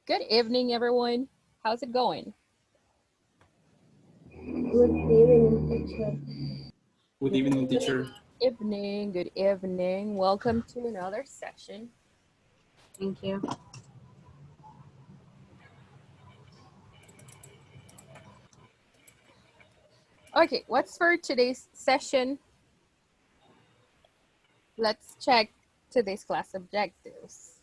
Good evening, everyone. How's it going? Good evening, teacher. Good evening, teacher. Good evening. Welcome to another session. Thank you. Okay, what's for today's session? Let's check today's class objectives.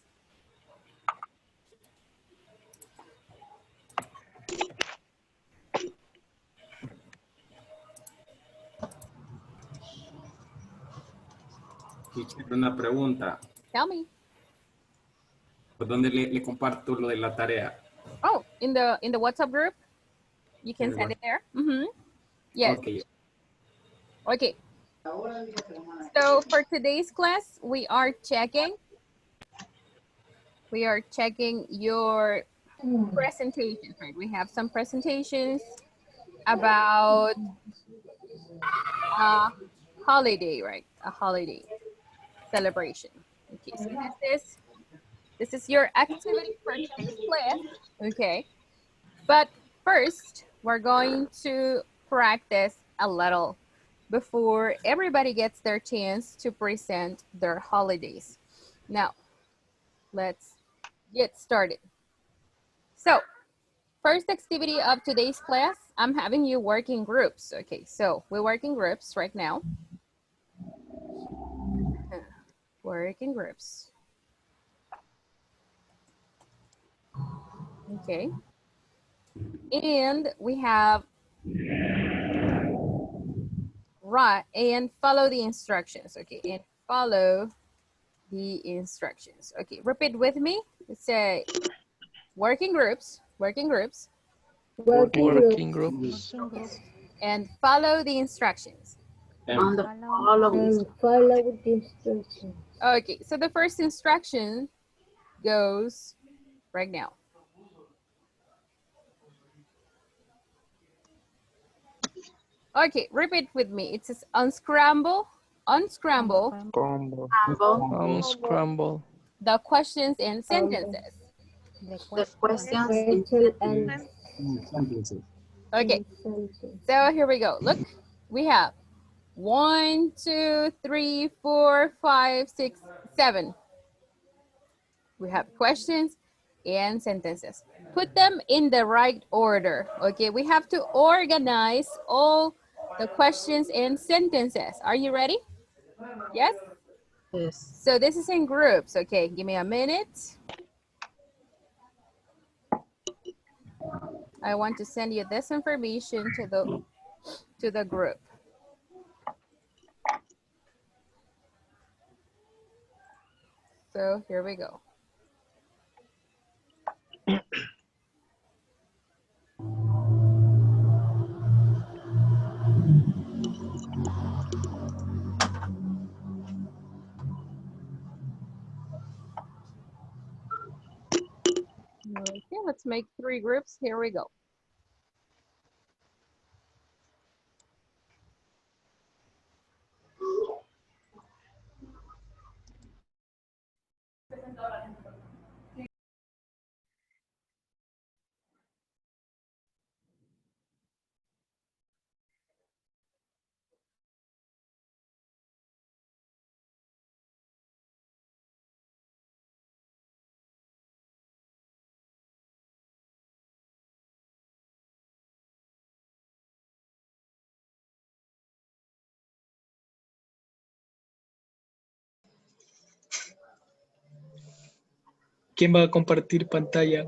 Teacher, una pregunta. Tell me. ¿Por dónde le comparto lo de la tarea? Oh, in the WhatsApp group, you can send it there. Yes. Okay. Okay. So for today's class, we are checking your presentations, right? We have some presentations about a holiday, right? A holiday celebration. Okay, so this is your activity for today's class. Okay, but first we're going to practice a little before everybody gets their chance to present their holidays. Now, let's get started. So, first activity of today's class, I'm having you work in groups. Okay, so we work in groups right now. Work in groups. Okay. And we have right and follow the instructions. Okay, and follow the instructions. Okay, repeat with me. Say working groups, Working Working groups. groups. and follow the instructions. On the follow the instructions. Okay, so the first instruction goes right now. Okay, repeat with me. It says unscramble Unscramble. the questions and sentences. The questions and Sentences. Okay, sentences. so here we go. Look, we have 1, 2, 3, 4, 5, 6, 7. We have questions and sentences. Put them in the right order. Okay, we have to organize all the questions and sentences. Are you ready? Yes? Yes. So this is in groups. Okay, give me a minute. I want to send you this information to the group. So here we go. Okay, let's make 3 groups. Here we go. ¿Quién va a compartir pantalla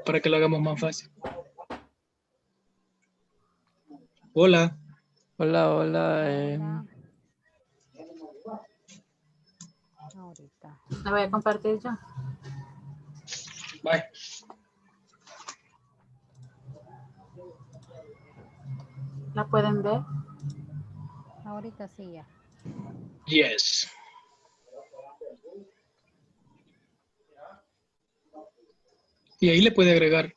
para que lo hagamos más fácil? Hola. Hola. Ahorita. La voy a compartir yo. Bye. ¿La pueden ver? Ahorita sí ya. Yes. Y ahí le puede agregar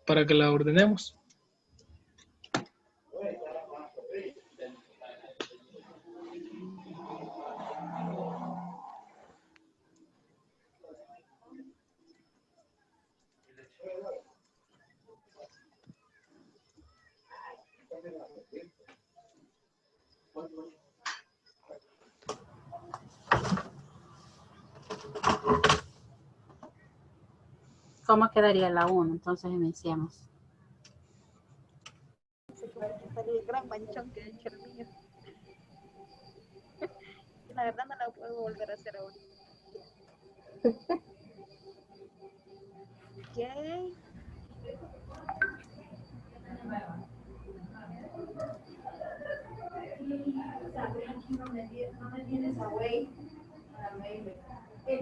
para que la ordenemos. ¿cómo quedaría la 1? Entonces iniciamos. El gran manchón que he hecho el mío. La verdad no la puedo volver a hacer ahora. Ok.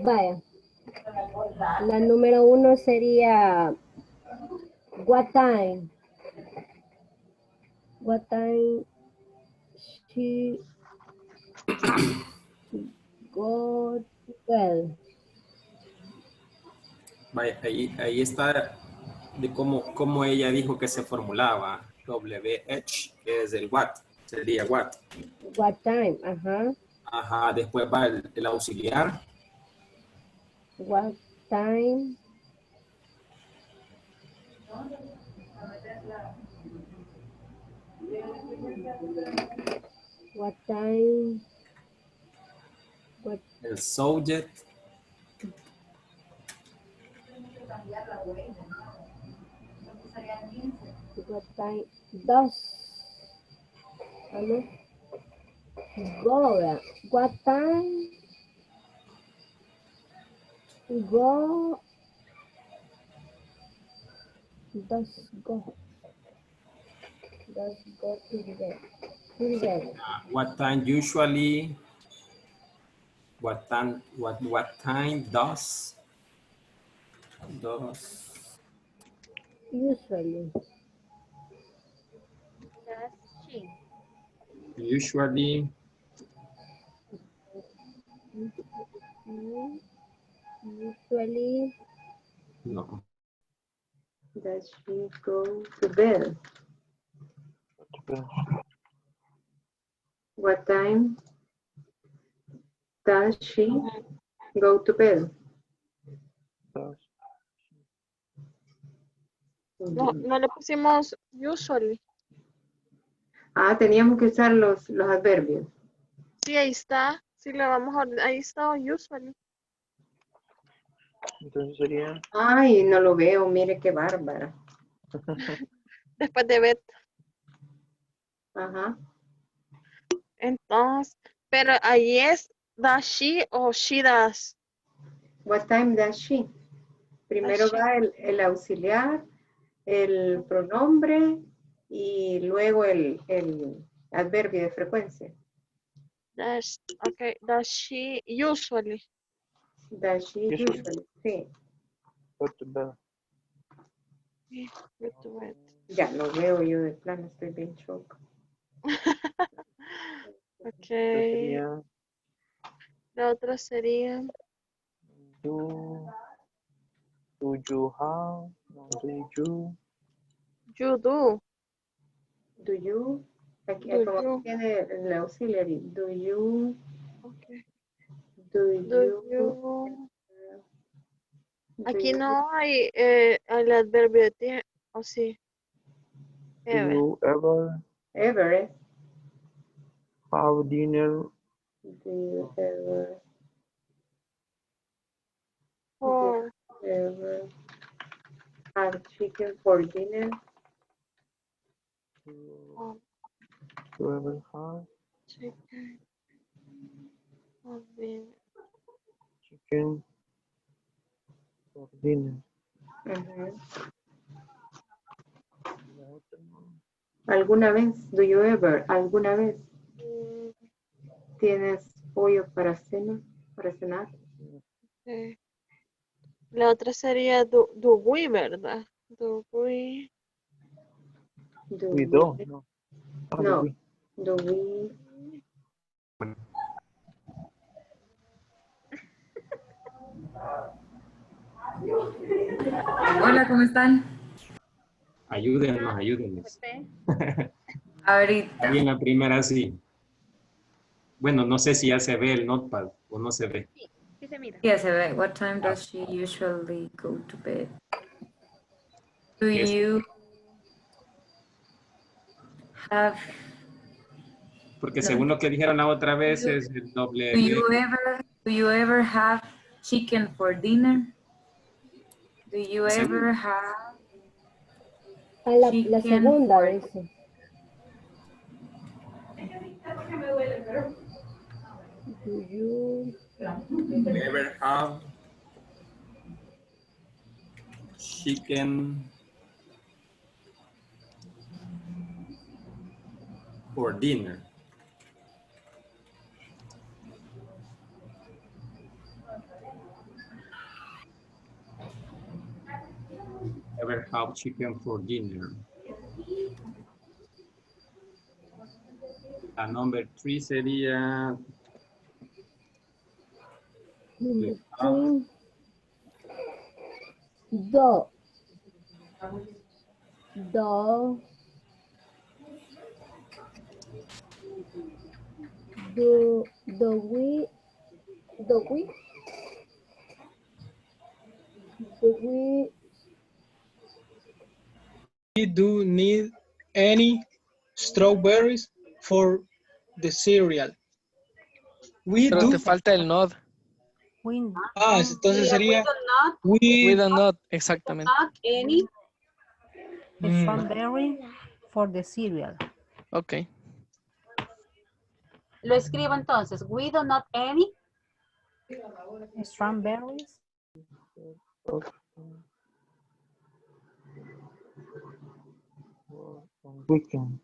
Vaya. La número 1 sería what time? What time she go to bed? Vaya, ahí está de cómo ella dijo que se formulaba. WH, que es el what, sería what. What time? Ajá. Ajá, después va el auxiliar. What time? What time? What? El subject. What time does? ¿Aló? Go. What time? Go. Does go. Does go to the bed. To the bed. What time usually? What time does Usually. Does she? usually Usually. no. Does she go to bed? What time does she go to bed? No le pusimos usually. Ah, teníamos que usar los adverbios. Sí, ahí está. Sí, le vamos a... Ahí está usually. Entonces sería Ay, no lo veo, mire qué bárbara. Después de bed. Ajá. Entonces, pero ahí es does she o she does. What time does she? Primero she. va el auxiliar, el pronombre y luego el adverbio de frecuencia. Does, okay, does she usually. Does she usually? Sí. go to bed. Go to bed. Ya lo veo yo de plano, estoy bien choco. Ok. Sería La otra sería do you have, no, do you you do. Do you? Aquí, Do como you. tiene el auxiliary. Do you? Okay. Do Do you? you. do Aquí you- no hay el adverbio de tiempo. ¿O sí? do you ever Ever. have dinner Do you ever? For Ever have chicken for dinner? do you ever have chicken. For dinner. chicken for dinner? Ujú. La otra, ¿Alguna vez? Do you ever? ¿Alguna vez Mm, tienes pollo para cena? ¿Para cenar? okay. La otra sería do we, ¿verdad? Do we. Do we we? don't, no. Ah, No. we. Do we? Hola, ¿cómo están? Ayúdenos. Ahorita. Está bien la primera, sí. Bueno, no sé si ya se ve el notepad o no se ve. Sí se mira. Ya se ve. What time does she usually go to bed? Do Yes. you have... Porque No. según lo que dijeron la otra vez es el Do you ever have chicken for dinner? Do you ever have La chicken segunda for dice. Do you Ever have chicken for dinner? Ever have chicken for dinner? La number 3 sería number 3? Do we We do need any strawberries for the cereal. We Pero do. te falta el not. Entonces sería We do not, exactamente. not any Strawberry for the cereal. Ok. Lo escribo entonces. We do not any. Strawberries. Weekend.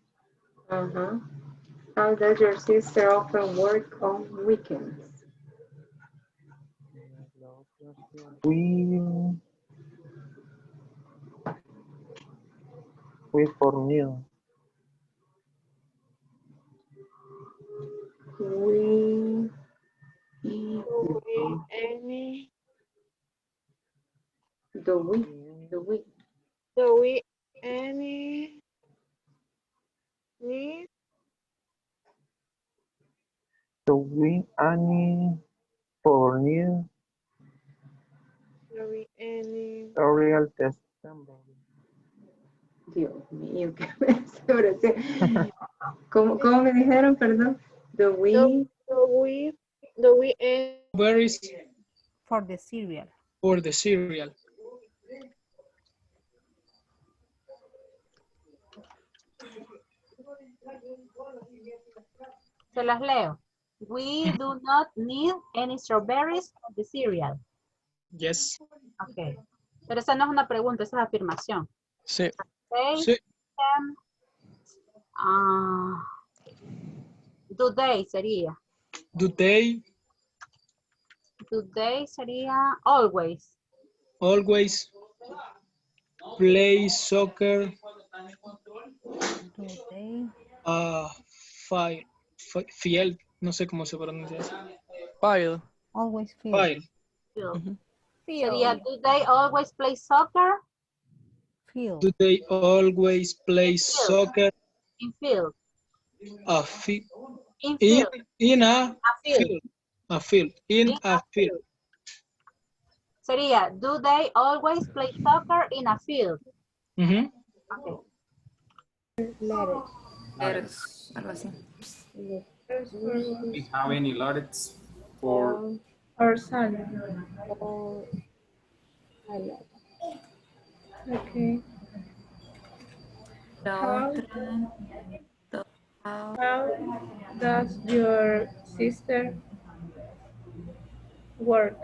How does your sister often work on weekends? We fornido. We any. do we Do we any need? Do we any fornido? Do we any? Real December. Dios mío, qué restauración. ¿Cómo me dijeron, perdón? Do we any? Strawberries For the cereal. for the cereal. Se las leo. We do not need any strawberries for the cereal. Yes. Ok. Pero esa no es una pregunta, esa es afirmación. Sí. They Sí. do they sería. Do they Do they sería always. always play soccer? Do they Field, no sé cómo se pronuncia eso. File. always feel? File. Field. Sería, do they always play soccer? Feel. Do they always play soccer? In field. A fi- In in, field. in a A field. field. A field. In a field. Sería, do they always play soccer in a field? Mhm. Okay. letters, algo así. Do we have any letters for our son? Okay. La How otra, does your sister work?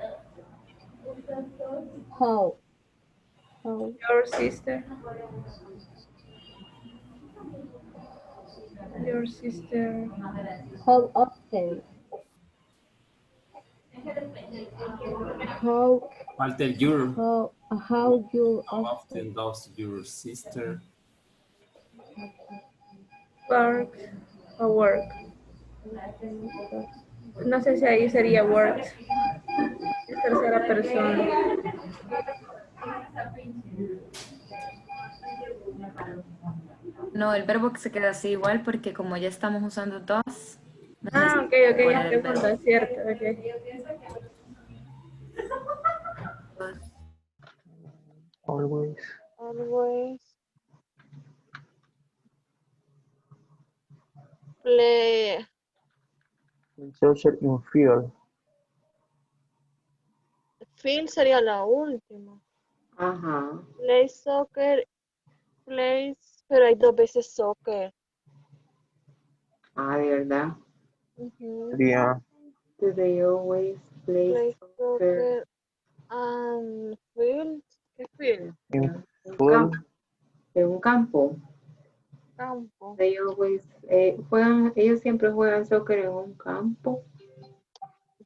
How? Your sister? Your sister? How often? falta el your? How you How often does your sister work o work? No sé si ahí sería work. Es tercera persona. no, el verbo que se queda así igual porque como ya estamos usando dos. Ah, ok, ya pregunta, es cierto, ok. Always. Play. Social in field. Field sería la última. Ajá. Play soccer, plays, pero hay dos veces soccer. Ah, de verdad. Ujú. Sería Do they always play Play soccer soccer and field. ¿Qué field? in en un full. campo? En un campo. Campo. They always, ellos siempre juegan soccer en un campo.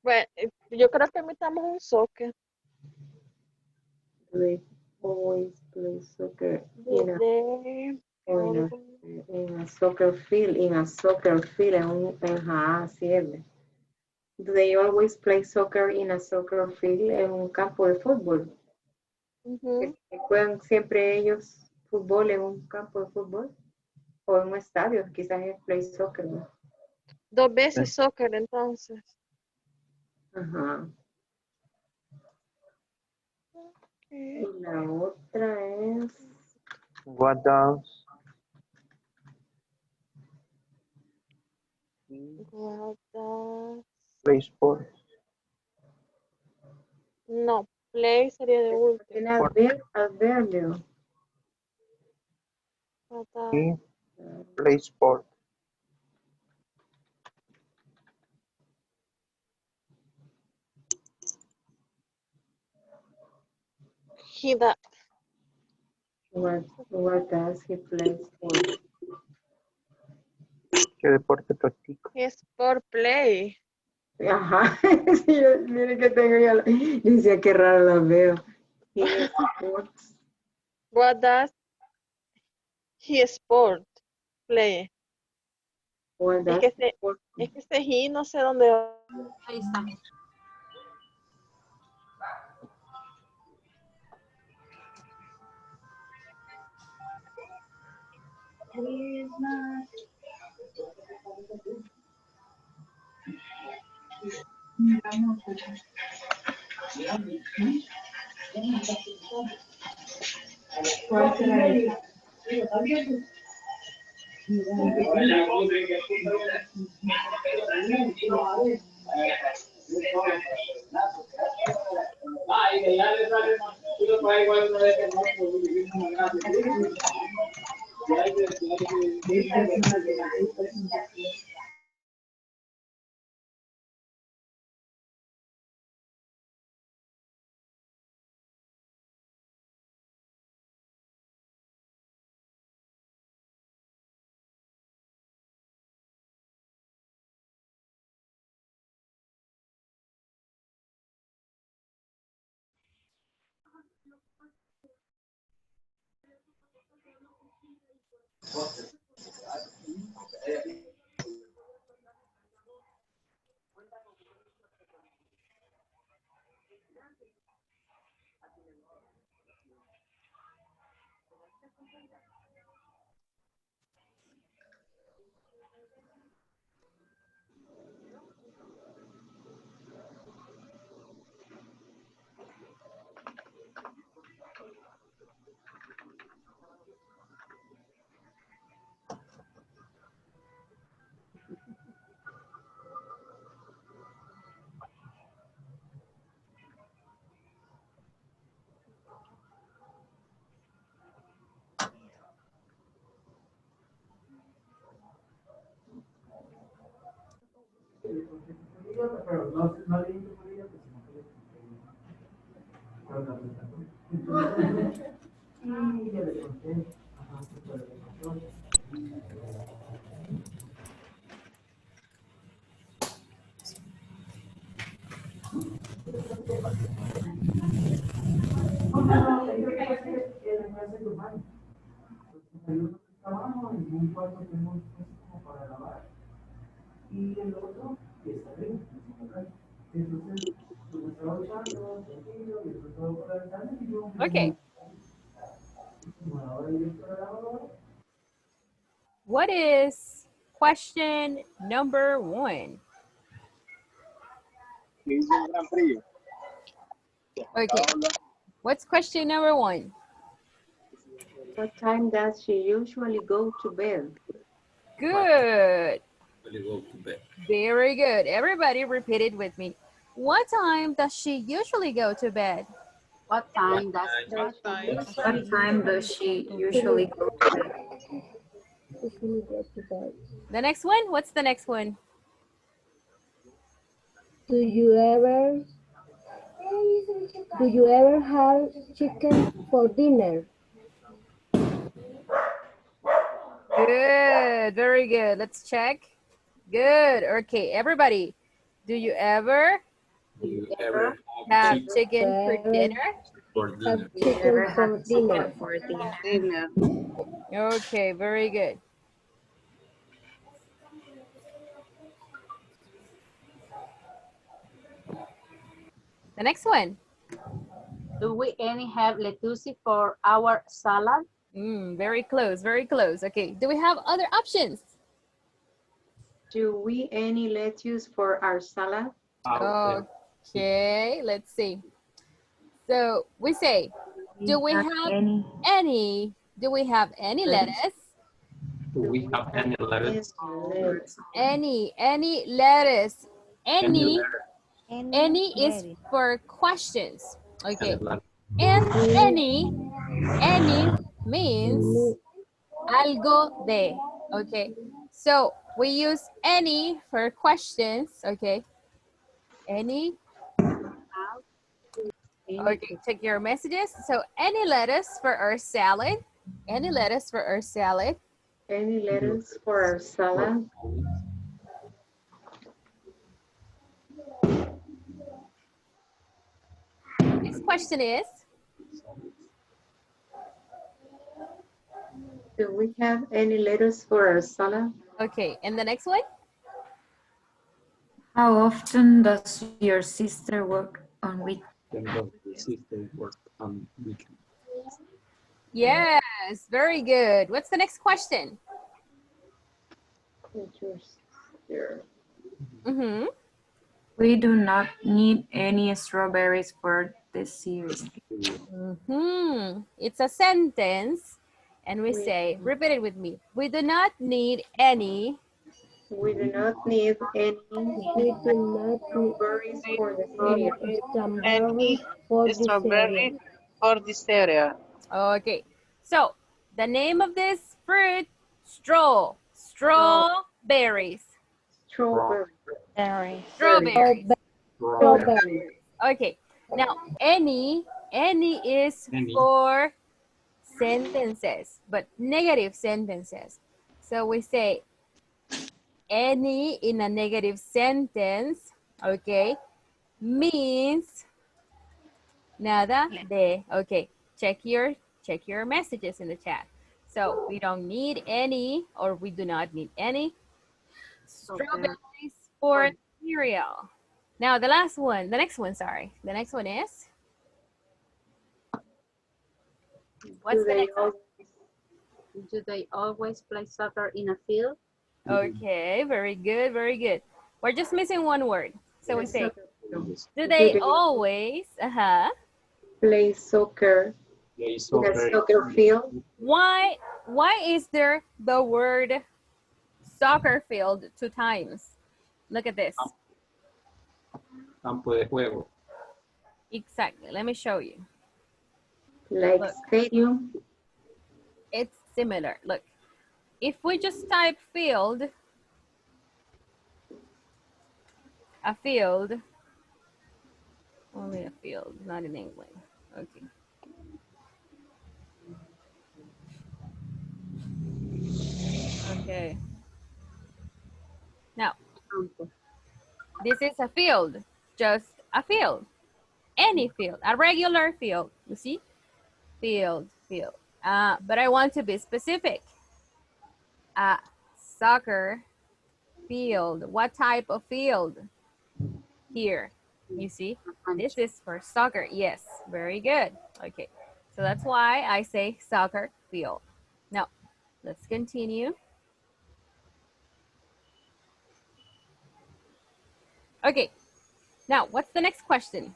Pues, yo creo que invitamos un soccer. Do they always play soccer Do they always- in a soccer field? In a soccer field, ajá, así es. Do they always play soccer in a soccer field? En un campo de fútbol. Ujú. Que juegan siempre ellos fútbol en un campo de fútbol o en un estadio, quizás es play soccer, ¿no? Dos veces soccer, entonces. Ajá. Y Okay. la otra es What does he What does- play sport? No, play sería de último. tiene adverbio. What does- He play sport. He does. What does he play sport? ¿Qué deporte practica? He sport play. Ajá, sí, mire que tengo ya, yo decía qué raro las veo. He sports. What does he sport play? What Es does que he sport? ese he no sé dónde va. Ahí está. Okay. What is question number 1? Okay. What's question number 1? What time does she usually go to bed? Good. Really go to bed. Very good. Everybody repeat it with me. What time does she usually go to bed? What time does What time does she usually go to bed? Usually go to bed. The next one, what's the next one? Do you ever have chicken for dinner? Good, very good. Let's check. Good, okay, everybody. Do you ever Do you ever have chicken for dinner? for dinner? Have chicken for dinner. For dinner. Okay, very good. The next one. do we any have lettuce for our salad? Very close, very close. Okay, do we have other options? Do we any lettuce for our salad? Okay, let's see. So we say, do we have any? Do we have any lettuce? Do we have any lettuce? Any lettuce? Any is for questions. Okay. And any means algo de. Okay. So we use any for questions. Okay. Any. Okay, check your messages. So any lettuce for our salad? Any lettuce for our salad? Any lettuce for our salad? Next question is, do we have any lettuce for our salad? okay, and the next one? How often does your sister work on weekends? Yes, very good. What's the next question? We do not need any strawberries for this series. It's a sentence, and we say, repeat it with me. We do not need any. We do not need any strawberries for the cereal. For this area. Okay, so the name of this fruit, strawberries. Strawberries. Okay, now any is for sentences, but negative sentences. So we say any in a negative sentence, okay, means nada de. Okay, check your messages in the chat. So we don't need any, or we do not need any strawberries for cereal. Now the next one, sorry. The next one is, what's the next one? Do they always play soccer in a field? Okay, very good, very good. We're just missing one word. So we say, do they always play soccer in a soccer field? Why is there the word soccer field 2 times? Look at this. Campo de juego. Exactly. Let me show you. Like stadium. It's similar. Look, if we just type field, a field, only a field, not in English. Okay. Okay. Now, this is a field, just a field, any field, a regular field, you see? Field. But I want to be specific. Soccer field, what type of field? Here, you see? This is for soccer, yes, very good. Okay, so that's why I say soccer field. Now, let's continue. Okay, now what's the next question?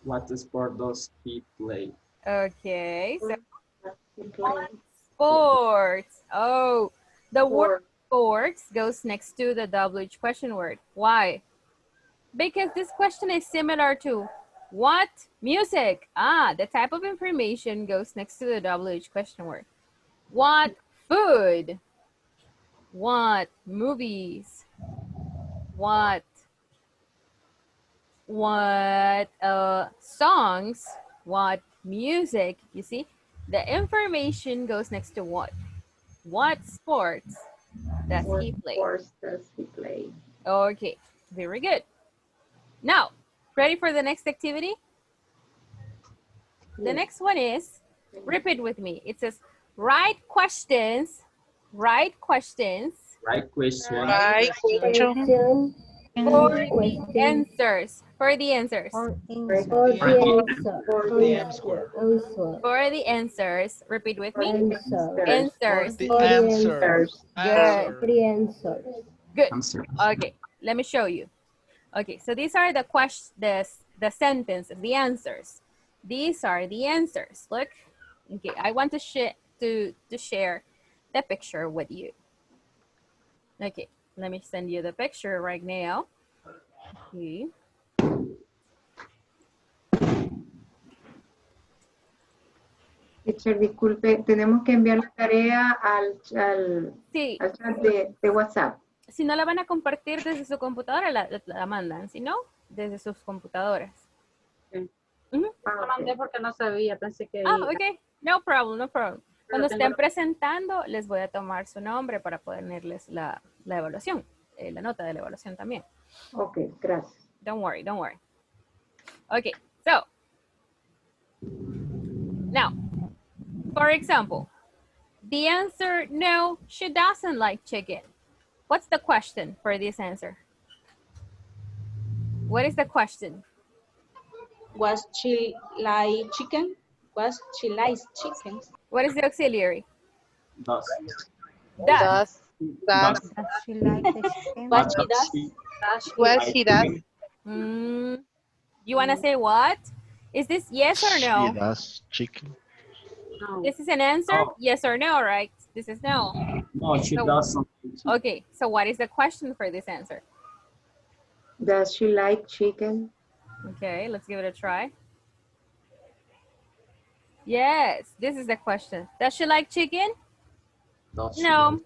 What sport does he play? Okay, so sports. Oh, the word sports goes next to the WH question word. Why? Because this question is similar to What music? Ah, the type of information goes next to the WH question word. What food? What movies? What songs? What music? You see, the information goes next to what? What sports does What he play? sports does he play? Okay, very good. Now, ready for the next activity? The next one is, repeat with me. It says, write questions. Right question. Right Question. For the Question. answers. For the answers. Or Right. For answer. the answer. Answer. For the answers. Repeat with me. Answer. Answers. The For the answer. Good. For the answer. Good. Answer. Okay, let me show you. Okay, so these are the questions, the sentences, the answers. These are the answers. Look. Okay, I want to share the picture with you. Okay, let me send you the picture right now. Okay. Teacher, disculpe, tenemos que enviar la tarea Sí, al chat de WhatsApp. si no la van a compartir desde su computadora, la mandan. Si no, desde sus computadoras. Ujú. Lo mandé porque no sabía, pensé que... Ah, ok. No problem, no problem. Cuando tengo- estén presentando, les voy a tomar su nombre para ponerles la evaluación, la nota de la evaluación también. Ok, gracias. Don't worry, don't worry. Okay, so now, for example, the answer, no, she doesn't like chicken. What's the question for this answer? What is the question? Was she like chicken? Was she likes chicken? What is the auxiliary? Does. Does. Does she like the chicken? What she does? What he does. You want to say what? Is this yes or no? She does chicken. No. This is an answer? No. Yes or no, right? This is no. No, she So- doesn't. Okay, so what is the question for this answer? Does she like chicken? Okay, let's give it a try. Yes, this is the question. Does she like chicken? Does she No,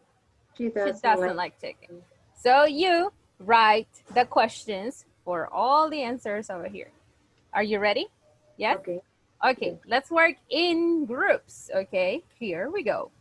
She she doesn't, doesn't like chicken. So you write the questions for all the answers over here. Are you ready? Yes? Okay. Okay, let's work in groups. Okay, here we go.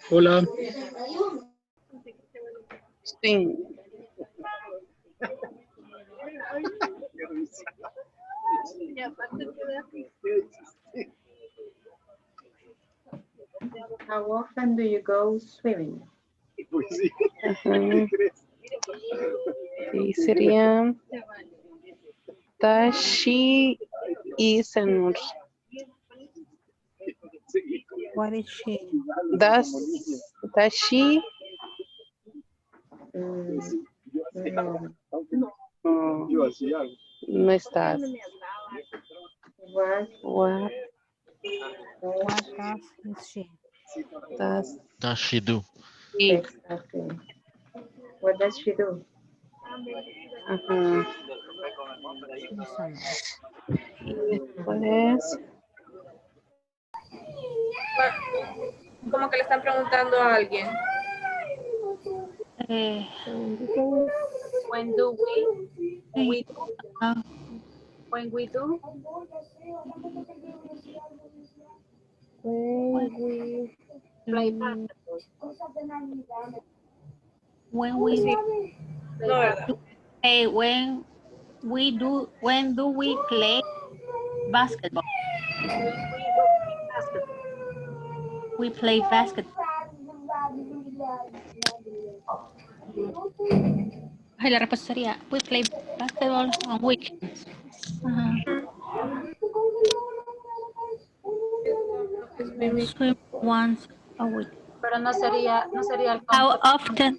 Hola. Sí. How often do you go swimming? Ok, sería does she is a nurse. What is she? Does she? No. No estás. What? What does she? Does she do? Sí. Exactly. What does she do? Ajá. She's a nurse. Y después, Como que le están preguntando a alguien. When do we do? When we do? Play basketball. When we No, ¿verdad? play, when do we play basketball? We play basketball. Ay, la respuesta sería we play basketball on weekends. Ajá. Swim once a week. Pero no sería el How contrario. often?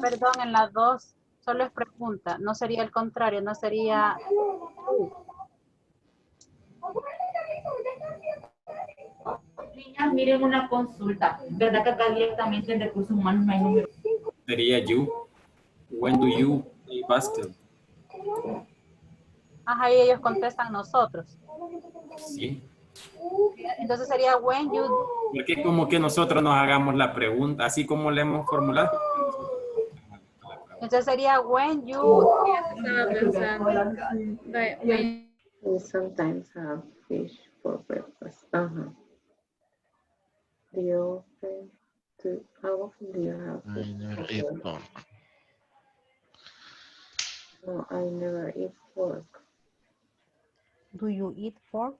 Perdón, en las dos solo es pregunta. No sería el contrario, no sería. Niñas, miren una consulta. ¿Verdad que acá directamente en recursos humanos no hay número? Sería you. When do you play basket? Ajá, y ellos contestan nosotros. Sí. Entonces sería when you. Porque como que nosotros nos hagamos la pregunta, así como le hemos formulado. Entonces sería when you. Estaba pensando. We sometimes have fish for breakfast. How often do you have I fish? never eat pork. No, I never eat pork. Do you eat pork?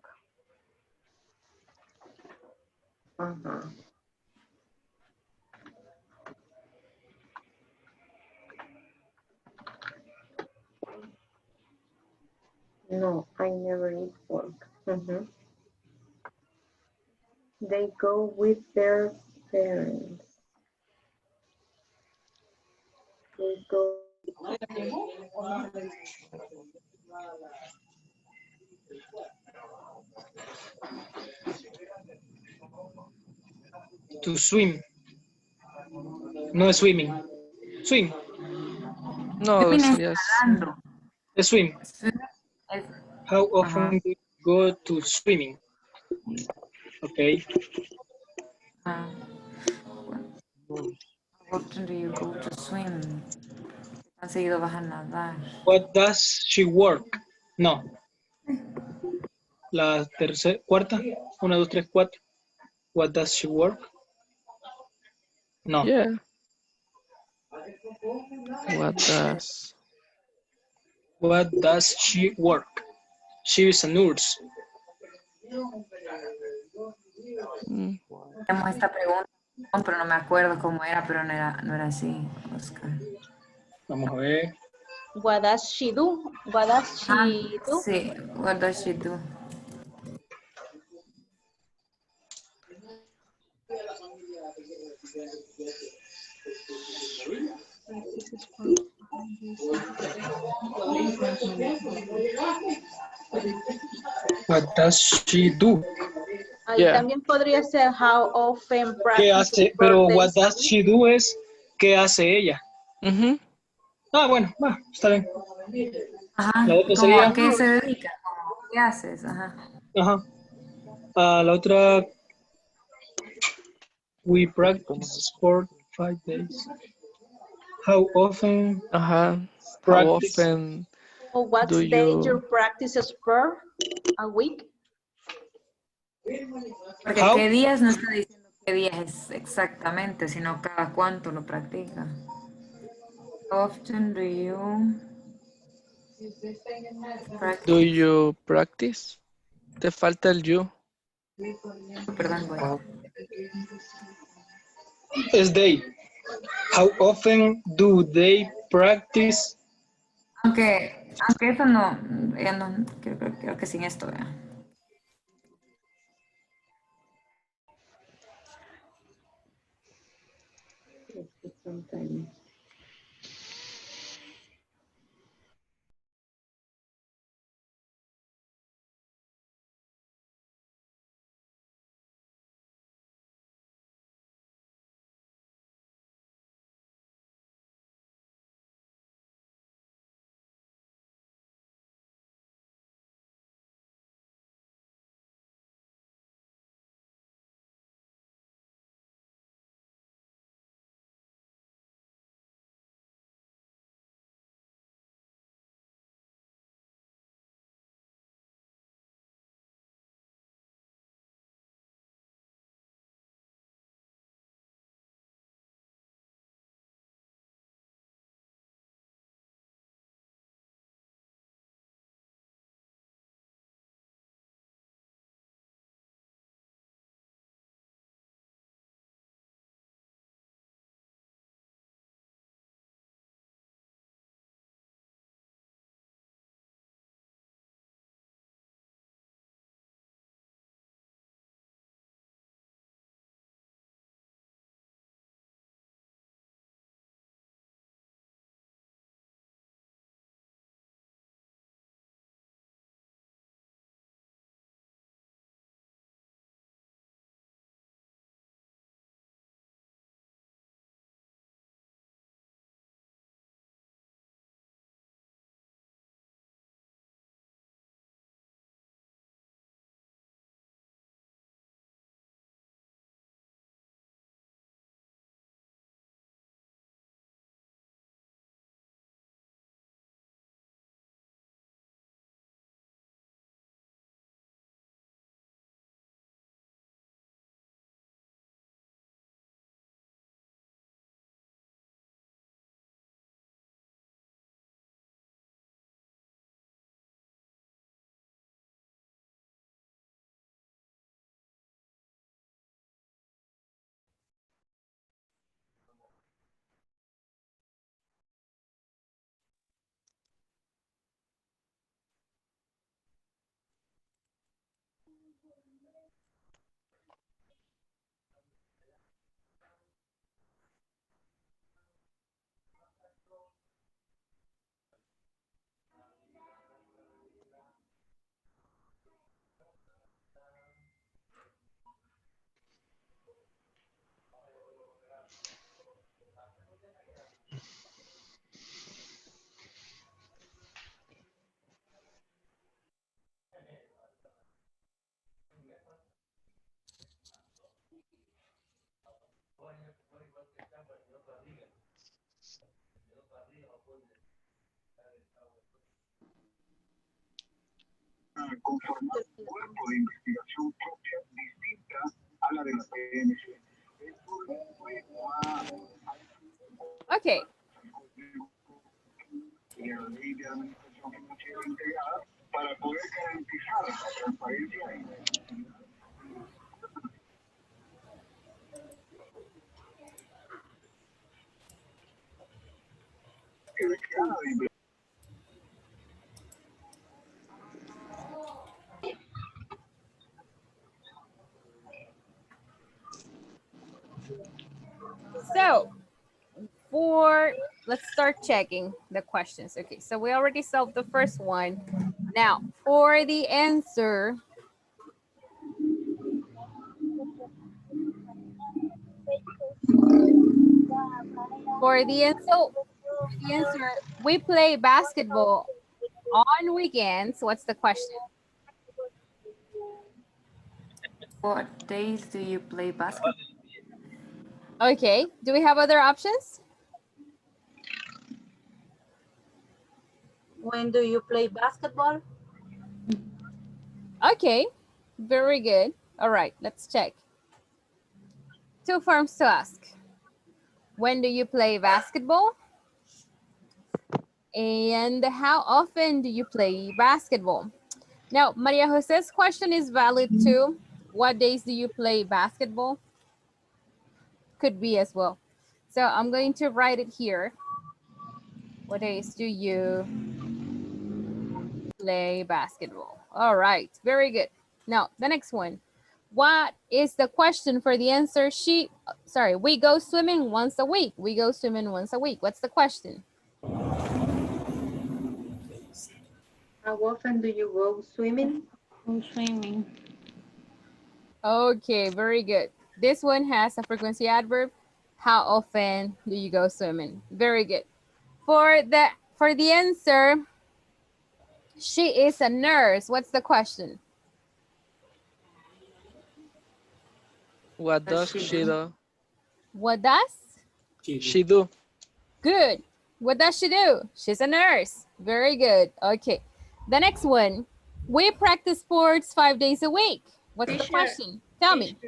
No, I never eat pork. They go with their parents. They go. To swim. No es swimming. Swim. No, sería The swim. How often do you go to swimming? Okay. How often do you go to swim? ¿Tan seguido vas a nadar? What does she work? No. La tercera, cuarta. 1, 2, 3, 4. What does she work? No. Yeah. What does she work? She is a nurse. Tenemos esta pregunta, pero no me acuerdo cómo era, pero no era así, Oscar. Vamos a ver. What does she do? What does she do? Sí, what does she do? What does she do? Ahí también podría ser how often ¿Qué hace? Pero what birthdays. does she do es ¿qué hace ella? Ah, bueno, va, está bien. Ajá, La otra ¿cómo sería. a qué se dedica? ¿Qué haces? Ajá. Ajá. La otra. We practice sport 5 days. How often? How practice? often What do day you- your practices per a week? Porque qué días no está diciendo qué días es exactamente, sino cada cuánto lo practica. How often do you practice? Do you practice? Te falta el you. Perdón, güey. Es they. How often do they practice Aunque eso no, ya no, creo que sin esto, vea. Sometimes. Conformar un cuerpo de investigación propia distinta a la de la PNC. Okay. Y a la ley de administración financiera integrada para poder garantizar la transparencia y la efectividad. So, let's start checking the questions. Okay, so we already solved the first one. Now, for the answer, we play basketball on weekends. What's the question? What days do you play basketball? Okay, do we have other options? When do you play basketball? Okay, very good. All right, let's check. Two forms to ask. When do you play basketball? And how often do you play basketball? Now, Maria Jose's question is valid too. What days do you play basketball? Could be as well. So I'm going to write it here. What days do you play basketball? All right, very good. Now, the next one. What is the question for the answer? We go swimming once a week. We go swimming once a week. What's the question? How often do you go swimming? Go swimming. Okay, very good. This one has a frequency adverb. How often do you go swimming? Very good. For the answer, she is a nurse. What's the question? What does she do? What does? She do. Good. What does she do? She's a nurse. Very good. Okay. The next one. We practice sports 5 days a week. What's the Teacher, question? Tell me.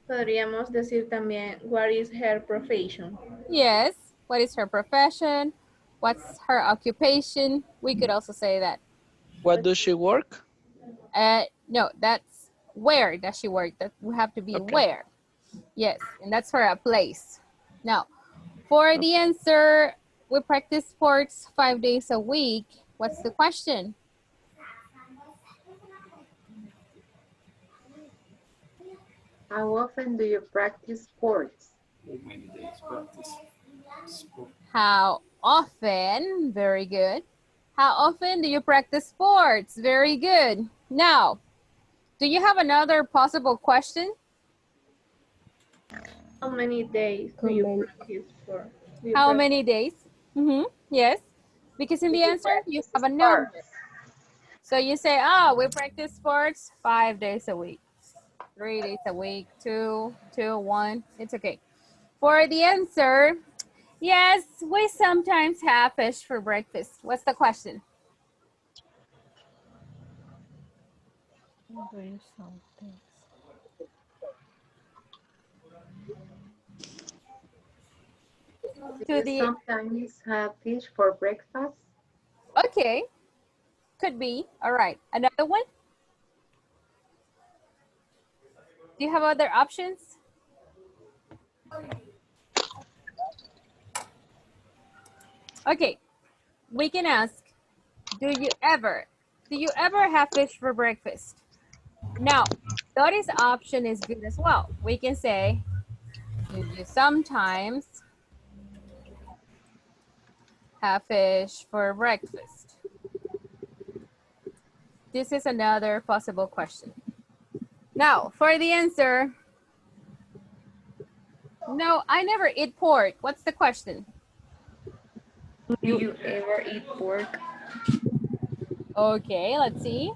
Podríamos decir también, what is her profession? Yes. What is her profession? What's her occupation? We could also say that. What does she work? No, that's where does she work? That would have to be Okay. where. Yes, and that's for a place. Now, for the answer, we practice sports 5 days a week. What's the question? How often do you practice sports? How many days practice sport? How often? Very good. How often do you practice sports? Very good. Now, do you have another possible question? How many days do you practice for? How many days? Yes, because in the answer, you have a number. So you say, oh, we practice sports 5 days a week, 3 days a week, 2, 1. It's okay. For the answer, yes, we sometimes have fish for breakfast. What's the question? Do you sometimes have fish for breakfast? Okay, could be. All right, another one? Do you have other options? Okay, we can ask, do you ever have fish for breakfast? Now, this option is good as well. We can say, do you sometimes have fish for breakfast? This is another possible question. Now, for the answer, no, I never eat pork. What's the question? Do you ever eat pork? Okay, let's see.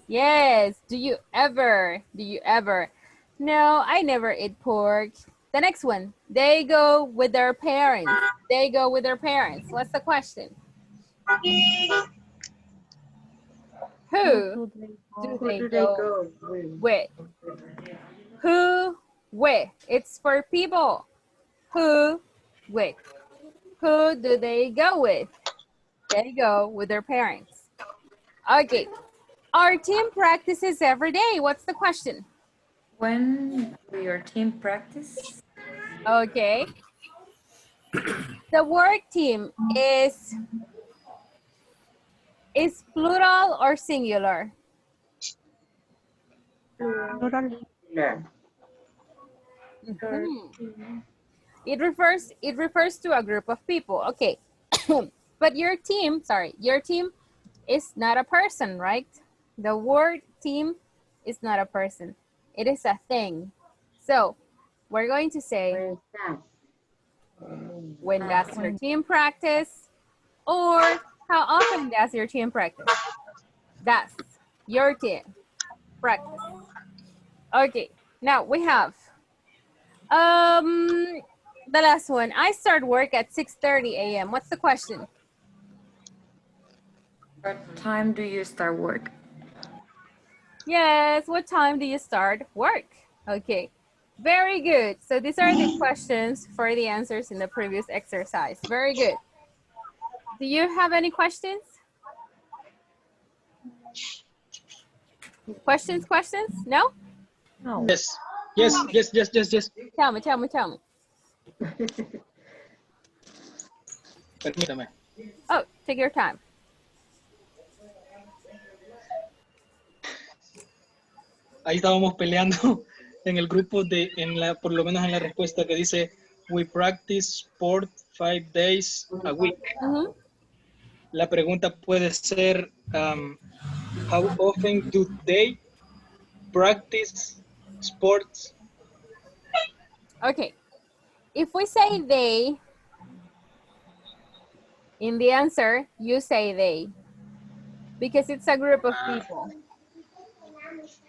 Yes, do you ever? No, I never eat pork. The next one, they go with their parents. They go with their parents. What's the question? Who do they go with? Who with? It's for people. Who with? Who do they go with? They go with their parents. Okay. Our team practices every day. What's the question? When do your team practice? Okay. The work team is plural or singular? Plural. It refers to a group of people. Okay. But your team is not a person, right? The word team is not a person. It is a thing. So we're going to say, when does your team practice? Or how often does your team practice? Does your team practice? Okay, now we have the last one. I start work at 6:30 a.m. What's the question? What time do you start work? Yes, what time do you start work? Okay, very good. So these are the questions for the answers in the previous exercise. Very good. Do you have any questions? Questions? No? Yes. Yes. Tell me. Permítame. Oh, take your time. Ahí estábamos peleando en el grupo por lo menos en la respuesta que dice we practice sport 5 days a week. La pregunta puede ser how often do they practice sports? Okay. If we say they, in the answer, you say they. Because it's a group of people.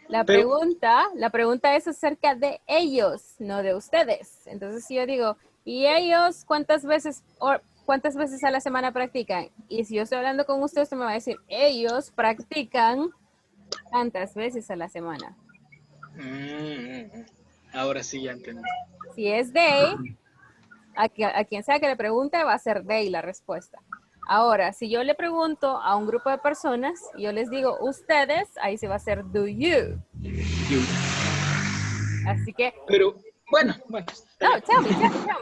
La pregunta es acerca de ellos, no de ustedes. Entonces, si yo digo, ¿y ellos cuántas veces a la semana practican? Y si yo estoy hablando con usted, usted me va a decir, ellos practican tantas veces a la semana. Ahora sí ya entendí. Si es they, a quien sea que le pregunte, va a ser they la respuesta. Ahora, si yo le pregunto a un grupo de personas, yo les digo ustedes, ahí se va a hacer do you. Así que... Pero, bueno. No, tell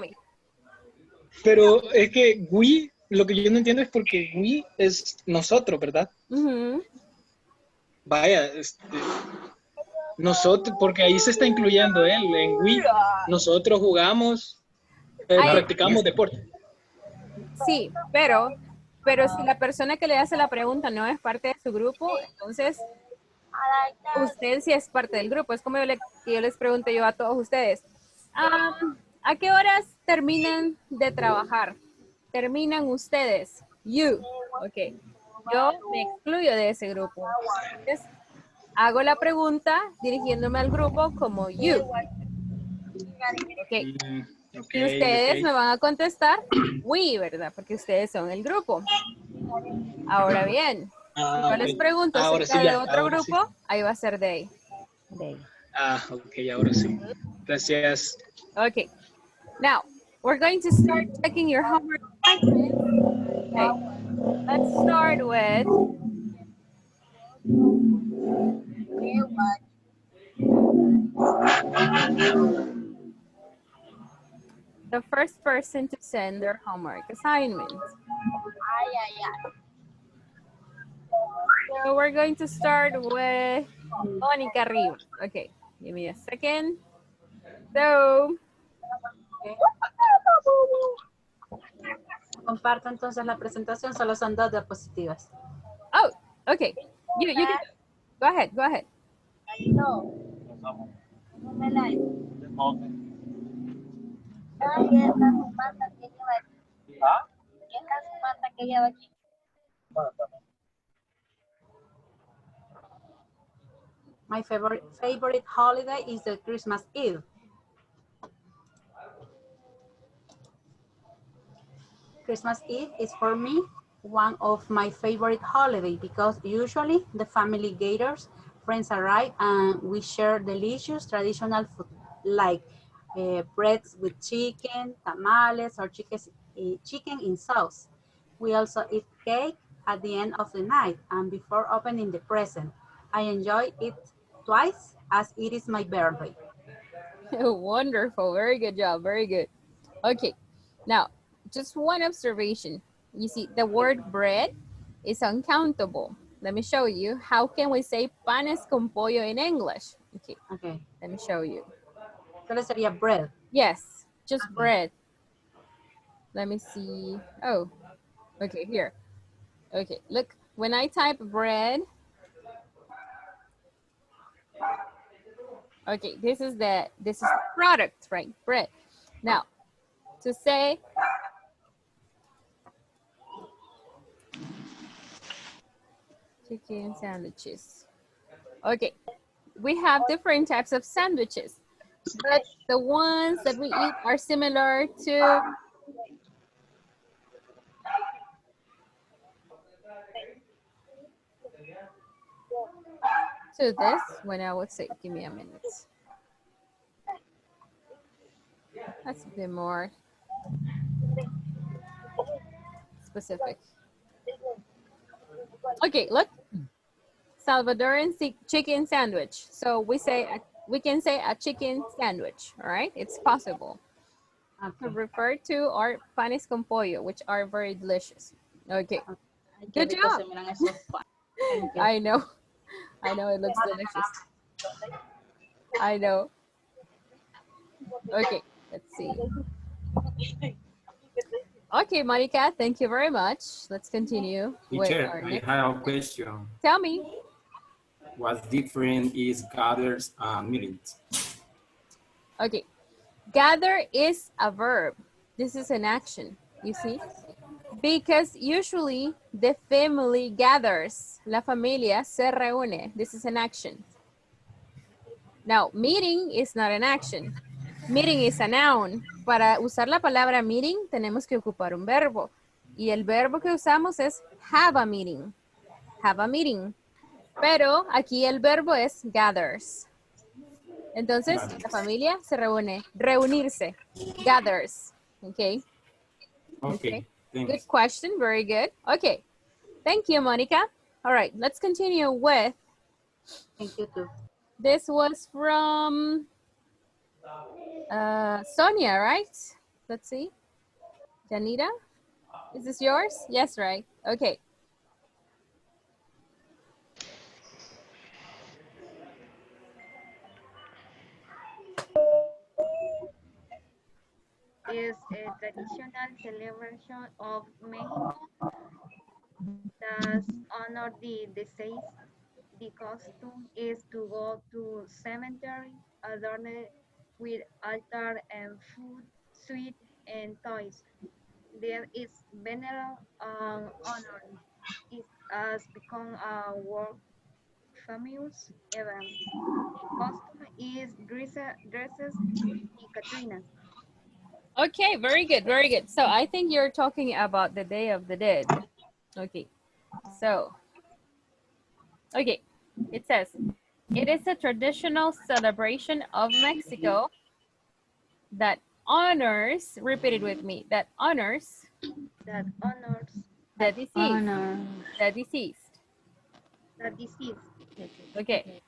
me. Pero es que we, lo que yo no entiendo es porque we es nosotros, ¿verdad? Vaya, nosotros, porque ahí se está incluyendo él, en we, nosotros jugamos, practicamos deporte. Sí, pero si la persona que le hace la pregunta no es parte de su grupo, entonces usted sí es parte del grupo. Es como yo les pregunto yo a todos ustedes, ¿a qué horas terminan de trabajar? ¿Terminan ustedes? You. Ok. Yo me excluyo de ese grupo. Entonces, hago la pregunta dirigiéndome al grupo como you. Ok. Y ustedes me van a contestar we, ¿verdad? Porque ustedes son el grupo. Ahora bien, si yo les pregunto acerca de otro grupo, ahí va a ser they. Ok, ahora sí. Gracias. Ok. Now, we're going to start checking your homework assignment. Okay. Let's start with the first person to send their homework assignment. So we're going to start with Mónica Rivas. Okay, give me a second. So, Comparto entonces la presentación, solo son 2 diapositivas. Oh, okay. You can go ahead. My favorite holiday is the Christmas Eve. Christmas Eve is for me one of my favorite holidays because usually the family gathers, friends arrive, and we share delicious traditional food like breads with chicken, tamales, or chicken in sauce. We also eat cake at the end of the night and before opening the present. I enjoy it twice as it is my birthday. Wonderful, very good job, very good. Okay, now just one observation. You see, the word bread is uncountable. Let me show you. How can we say panes con pollo in English? Okay. Let me show you. Solo sería bread. Yes, just bread. Let me see. Oh, okay, here. Okay, look, when I type bread, okay, this is the product, right? Bread. Now, to say chicken sandwiches. Okay, we have different types of sandwiches, but the ones that we eat are similar to this, when I would say, give me a minute. That's a bit more specific. Okay, look. Salvadoran chicken sandwich. So we say we can say a chicken sandwich, all right? It's possible to refer to our panes con pollo, which are very delicious. Okay, good job. I know, it looks delicious. I know. Okay, let's see. Okay, Monica, thank you very much. Let's continue with Teacher, our I next. have a question. Tell me. What's different is gathers and meetings? Okay, gather is a verb. This is an action, you see? Because usually the family gathers. La familia se reúne. This is an action. Now, meeting is not an action. Meeting is a noun. Para usar la palabra meeting, tenemos que ocupar un verbo. Y el verbo que usamos es have a meeting. Have a meeting. Pero aquí el verbo es gathers. Entonces, la familia se reúne. Reunirse. Gathers. Okay. Okay. Good question. Very good. Okay. Thank you, Monica. All right. Let's continue with. Thank you too. This was from Sonia, right? Let's see. Janita, is this yours? Yes, right? Okay. Is a traditional celebration of Mexico that honor the deceased. The costume is to go to cemetery adorned with altar and food, sweet and toys. There is veneral honor. It has become a world famous event. The costume is dresses the Katrinas. Okay, very good, very good. So I think you're talking about the Day of the Dead. Okay, so, okay, it says, it is a traditional celebration of Mexico that honors, repeat it with me, that honors the deceased. The deceased. The deceased. Okay,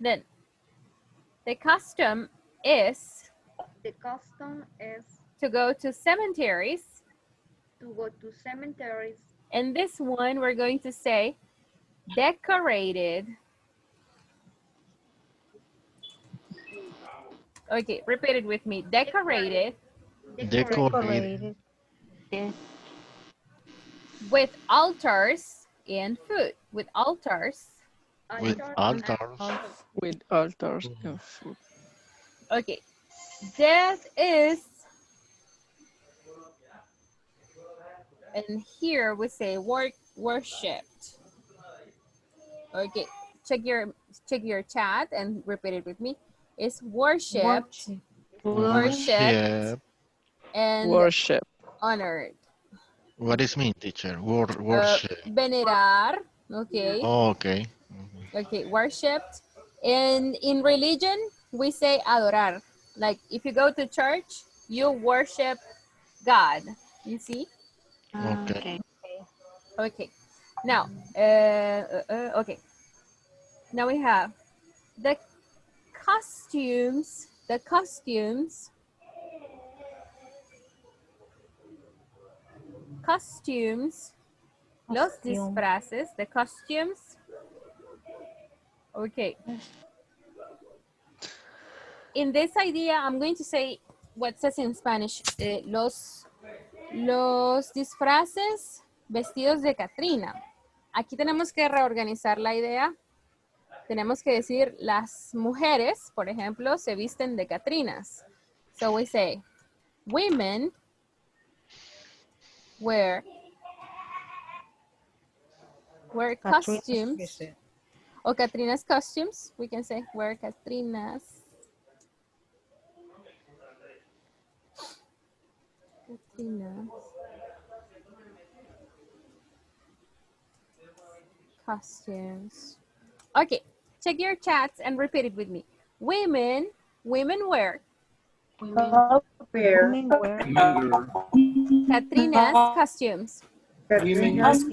then the custom is to go to cemeteries. And this one we're going to say decorated. Okay, repeat it with me. Decorated. Decorated. With altars and food. With altars. With altars. With altars and food. Okay. That is, and here we say worshipped. Okay, check your chat and repeat it with me. It's worshipped, worshipped, and worship. Honored. What does mean, teacher? Worship. Venerar. Okay. Oh, okay. Okay, worshipped. And in religion, we say adorar. Like if you go to church, you worship God. You see? Okay. Okay. Now, okay. Now we have the costumes. The costumes. Costumes. Los disfraces. The costumes. Okay. In this idea, I'm going to say what says in Spanish. Los disfraces vestidos de Catrina. Aquí tenemos que reorganizar la idea. Tenemos que decir las mujeres, por ejemplo, se visten de Catrinas. So we say, women wear costumes. O Catrina's costumes. We can say wear Catrina's. Costumes. Okay, check your chats and repeat it with me. Women wear. Catrina's costumes. Catrina's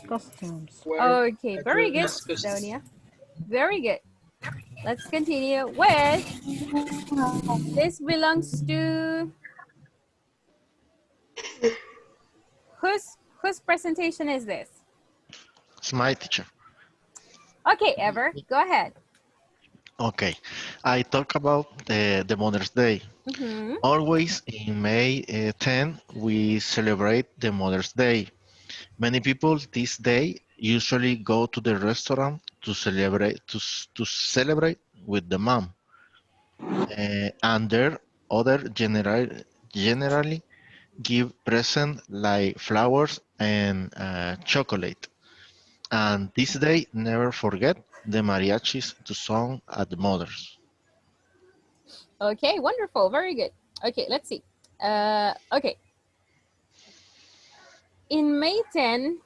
costumes. Okay, very good, Sonia. Very good. let's continue with, this belongs to, whose presentation is this? It's my teacher. Okay, Ever, go ahead. Okay. I talk about the Mother's Day. Mhm. Always in May 10, we celebrate the Mother's Day. Many people this day usually go to the restaurant to celebrate with the mom. And there other generally give present like flowers and chocolate. And this day, never forget the mariachis to song at the mothers. Okay, wonderful, very good. Okay, let's see. Okay. In May 10,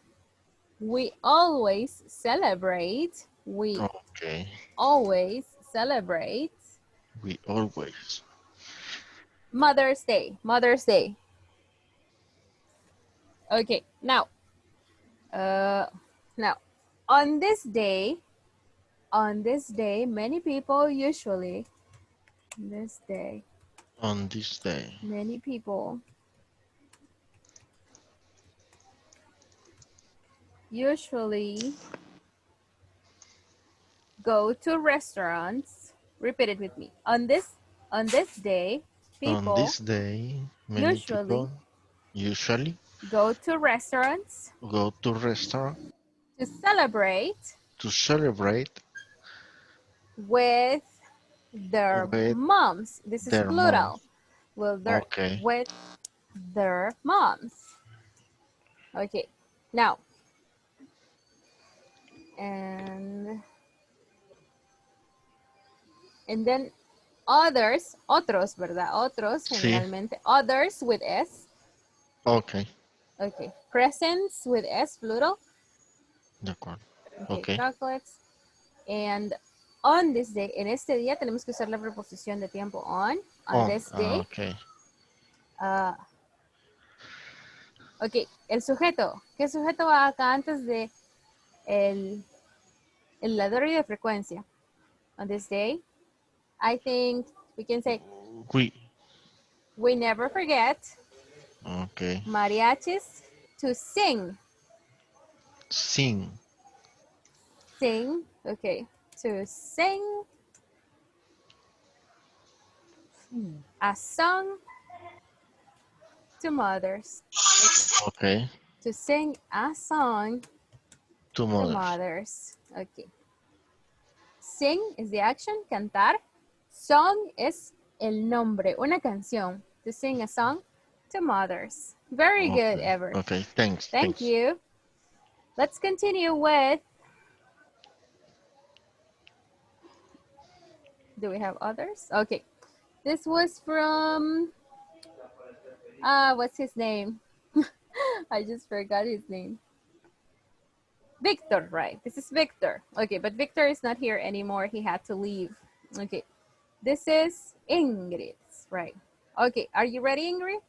we always celebrate. We Okay, always celebrate we always. Mother's Day. Mother's Day. Okay, now, on this day, many people usually, this day, On this day, many people usually go to restaurants. Repeat it with me. On this day, on people this day, many usually people usually go to restaurants go to restaurant to celebrate to celebrate with their with moms. This is their mom. plural. With Okay, their moms. Okay. Now, and then others, otros, ¿verdad? Otros, sí, generalmente. Others with S. okay, Okay. Presents with S, plural. de acuerdo. Okay. Okay, Chocolates. And on this day, en este día tenemos que usar la preposición de tiempo on this day. okay. Ok, el sujeto. ¿Qué sujeto va acá antes de el adverbio de frecuencia? On this day, I think we can say, we never forget, Okay, mariachis to sing. sing, Sing, okay, to sing a song to mothers. okay, To sing a song to to mothers. mothers. Okay. Sing is the action, cantar. Song es el nombre, una canción. To sing a song to mothers. Very good, Ever. Okay, thanks. Thank you. Let's continue with, do we have others? Okay. This was from, what's his name? I just forgot his name. Victor, right? This is Victor. Okay, but Victor is not here anymore. He had to leave. Okay. This is Ingrid, right? Okay, are you ready, Ingrid?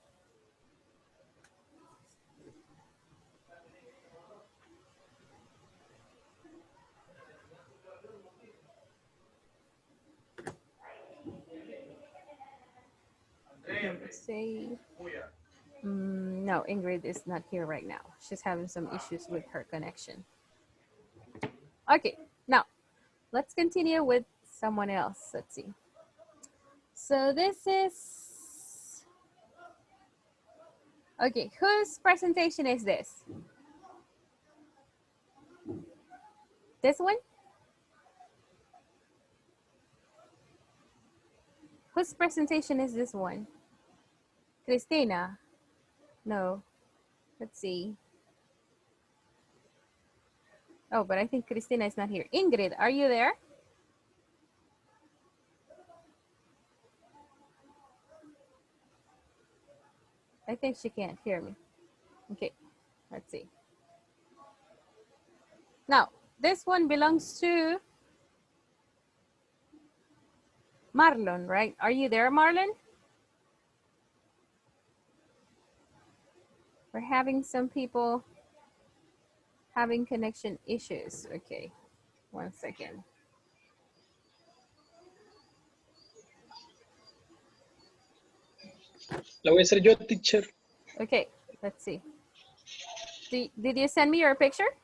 Say, no, Ingrid is not here right now. She's having some issues with her connection. Okay, now let's continue with someone else. Let's see. So this is, okay, whose presentation is this? This one? Whose presentation is this one? Christina? No. Let's see. Oh, but I think Christina is not here. Ingrid, are you there? I think she can't hear me. Okay, let's see. Now, this one belongs to Marlon, right? Are you there, Marlon? We're having some people having connection issues. Okay, one second. La voy a hacer yo, teacher. Okay, let's see. Did you send me your picture?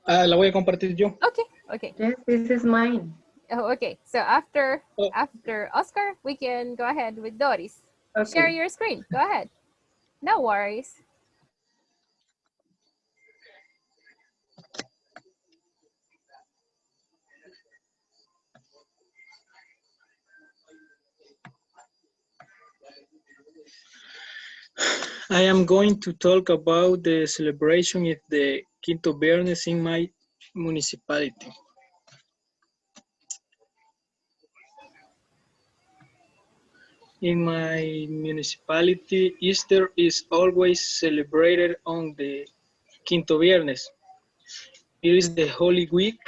La voy a compartir yo. Okay, okay. Yes, this is mine. Oh, okay. So after Oscar, we can go ahead with Doris. Okay. Share your screen. Go ahead. No worries. I am going to talk about the celebration of the Quinto Viernes in my municipality. In my municipality, Easter is always celebrated on the Quinto Viernes. It is the Holy Week.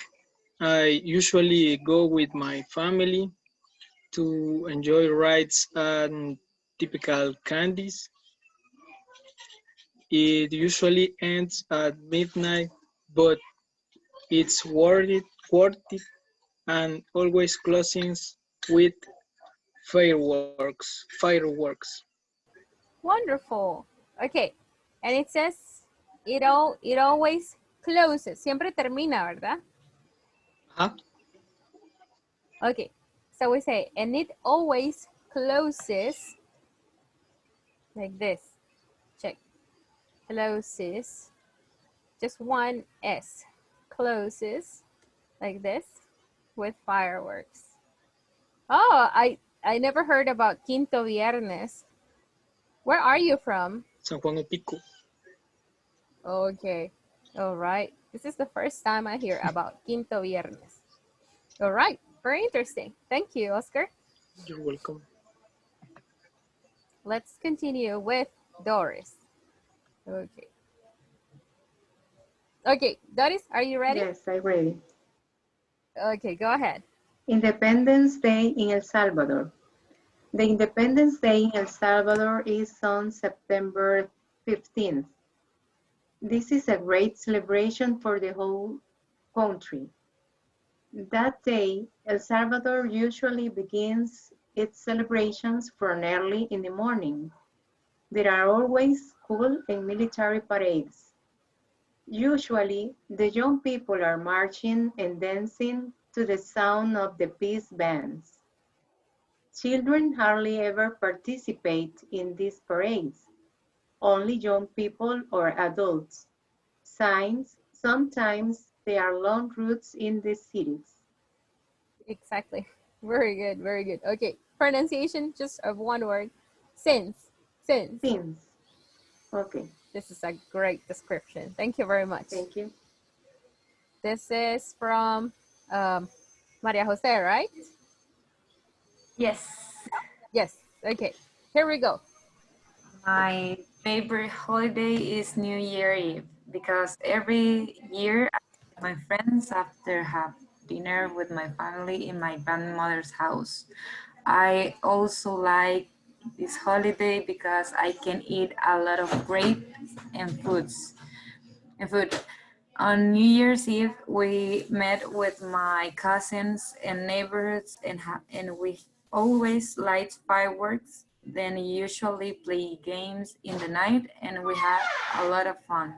I usually go with my family to enjoy rides and typical candies. It usually ends at midnight, but it's worth it, and always closings with fireworks. Wonderful. Okay. And it says it always closes. Siempre termina, ¿verdad? Huh? Okay. So we say, and it always closes like this. Check. Closes. Just one S. Closes like this with fireworks. Oh, I never heard about Quinto Viernes. Where are you from? San Juan de Pico. Okay. All right. This is the first time I hear about Quinto Viernes. All right. Very interesting. Thank you, Oscar. You're welcome. Let's continue with Doris. Okay. Okay, Doris, are you ready? Yes, I'm ready. Okay, go ahead. Independence Day in El Salvador. The Independence Day in El Salvador is on September 15th. This is a great celebration for the whole country. That day, El Salvador usually begins its celebrations from early in the morning. There are always school and military parades. Usually, the young people are marching and dancing to the sound of the peace bands. Children hardly ever participate in these parades, only young people or adults. Sometimes there are long routes in the cities. Exactly. Very good, very good. Okay, pronunciation just of one word. Since. Okay. This is a great description. Thank you very much. Thank you. This is from Maria Jose, right? Yes. Yes. Okay. Here we go. My favorite holiday is New Year Eve because every year I with my friends after have dinner with my family in my grandmother's house. I also like this holiday because I can eat a lot of great food. On New Year's Eve, we met with my cousins and neighbors and we always light fireworks, then usually play games in the night and we had a lot of fun.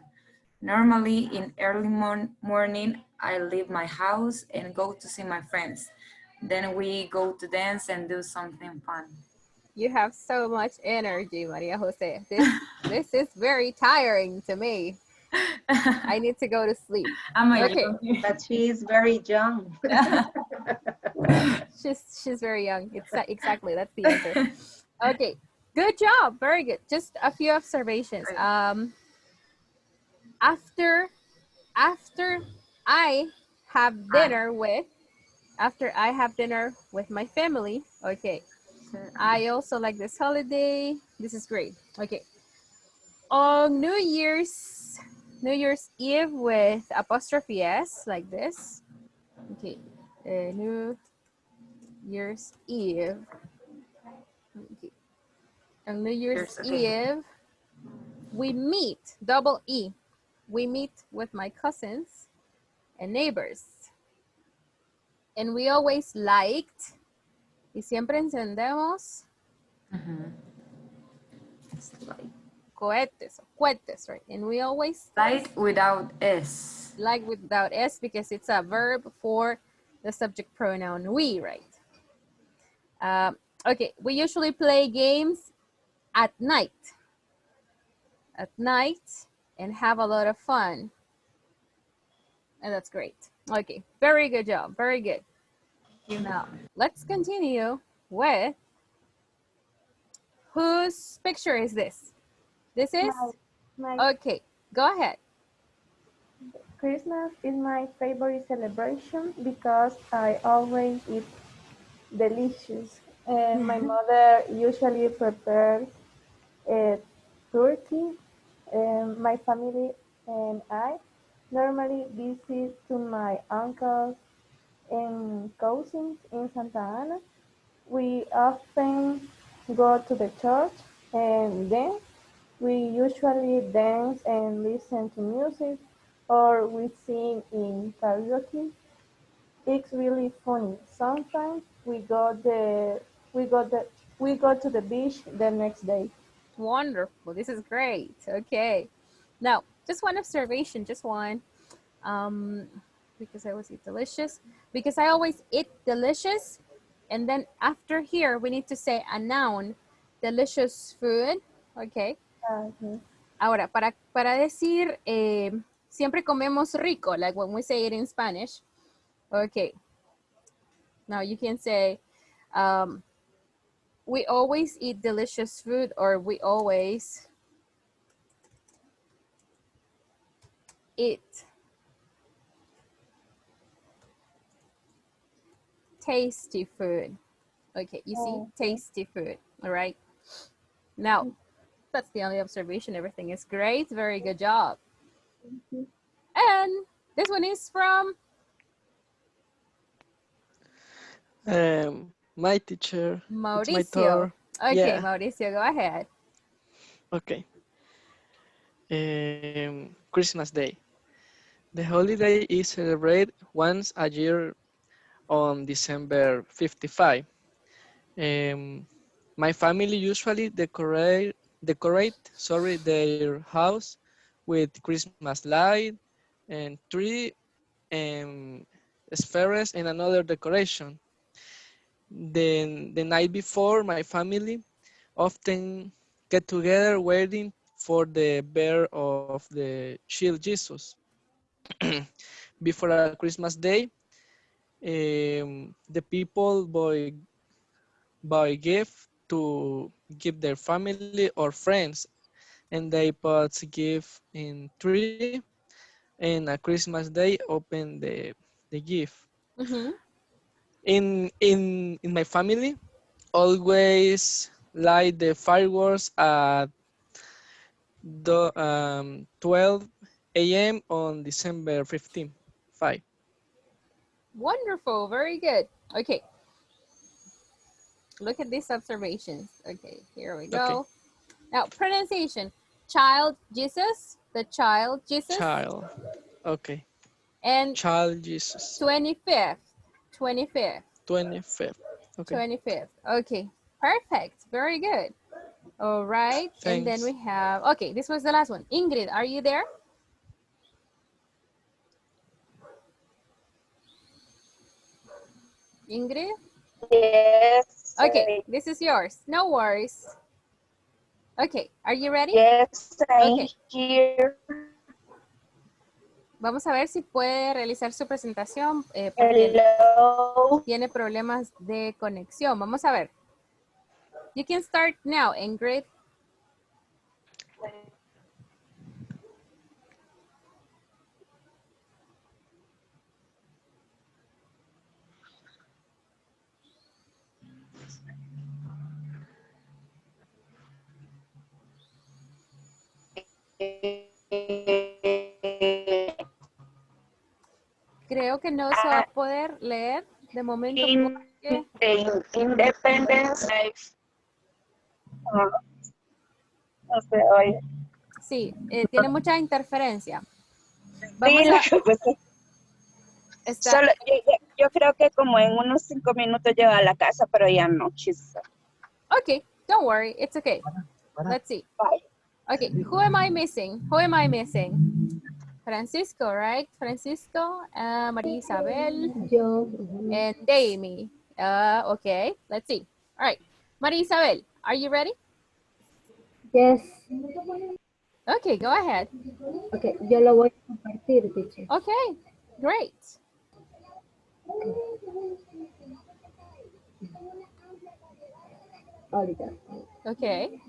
Normally in early morning, I leave my house and go to see my friends. Then we go to dance and do something fun. You have so much energy, Maria Jose. This is very tiring to me. I need to go to sleep. Okay. But she is very young. She's very young. Exactly, that's the answer. Okay, good job. Very good. Just a few observations. After I have dinner with my family, okay, I also like this holiday. This is great. Okay. On New Year's Eve with apostrophe S, like this. Okay. New Year's Eve. Okay. On New Year's Eve, we meet, double E. We meet with my cousins and neighbors. And we always liked, y siempre encendemos Cohetes, cohetes, right? And we always Like without S. Like without S because it's a verb for the subject pronoun we, right? Okay, we usually play games at night. At night and have a lot of fun. And that's great. Okay, very good job, very good. Now, let's continue with whose picture is this? This is? Okay, go ahead. Christmas is my favorite celebration because I always eat delicious. And my mother usually prepares a turkey. And my family and I normally visit to my uncles and cousins in Santa Ana. We often go to the church and then we usually dance and listen to music or we sing in karaoke. It's really funny. Sometimes we go to the beach the next day. Wonderful. This is great. Okay. Now, just one observation, just one. Because I always eat delicious. Because I always eat delicious. And then after here, we need to say a noun. Delicious food. Okay. Ahora, para decir, siempre comemos rico, like when we say it in Spanish. Okay. Now you can say, we always eat delicious food, or we always eat tasty food. Okay, you see, tasty food. All right. Now, that's the only observation. Everything is great. Very good job. And this one is from my teacher. Mauricio. It's my turn. Okay, Yeah. Mauricio, go ahead. Okay. Christmas Day. The holiday is celebrated once a year on December 55. My family usually decorate their house with Christmas light and tree and spheres and another decoration. Then the night before, my family often get together waiting for the birth of the child Jesus. Before a Christmas day, the people buy gift to give their family or friends, and they put gift in tree, and a Christmas day open the gift. In my family, always light the fireworks at 12 a.m. on December 15th. 5. Wonderful, very good. Okay. Look at these observations. Okay, here we go. Okay. Now, pronunciation. Child Jesus, the child Jesus. Child. Okay. And child Jesus. 25th. 25th. 25th. Okay. 25th. Okay, perfect. Very good. All right. Thanks. And then we have, okay, this was the last one. Ingrid, are you there? Ingrid? Yes. Okay, this is yours. No worries. Okay, are you ready? Yes, I'm okay. Here. Vamos a ver si puede realizar su presentación porque tiene problemas de conexión. Vamos a ver. You can start now, Ingrid. Creo que no se va a poder leer de momento. Porque... Independence Day. No se oye. Sí, tiene mucha interferencia. Solo, yo creo que como en unos 5 minutos llega a la casa, pero ya no, chisa. Ok, Don't worry, it's okay. Let's see. Okay, who am I missing? Who am I missing? Francisco, right? Francisco, Maria Isabel, and Damie. Okay, let's see. All right, Maria Isabel, are you ready? Yes. Okay, go ahead. Okay, yo lo voy a compartir, teacher. Okay, great. Ahorita. Okay.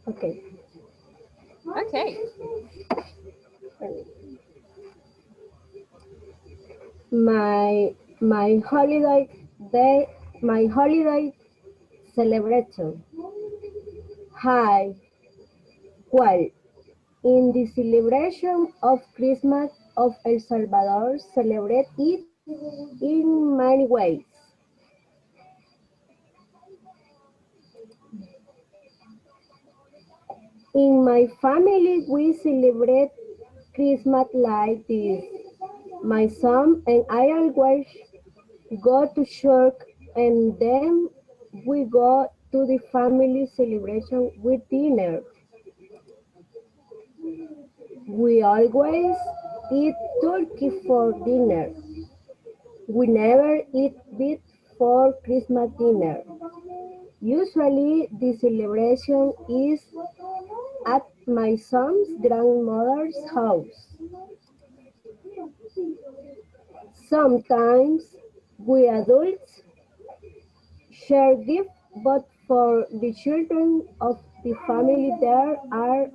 Okay. Okay. My holiday celebration. Hi. Well, in the celebration of Christmas of El Salvador, celebrate it in many ways. In my family, we celebrate Christmas like this. My son and I always go to church and then we go to the family celebration with dinner. We always eat turkey for dinner. We never eat beef for Christmas dinner. Usually the celebration is at my son's grandmother's house. Sometimes we adults share gifts, but for the children of the family there are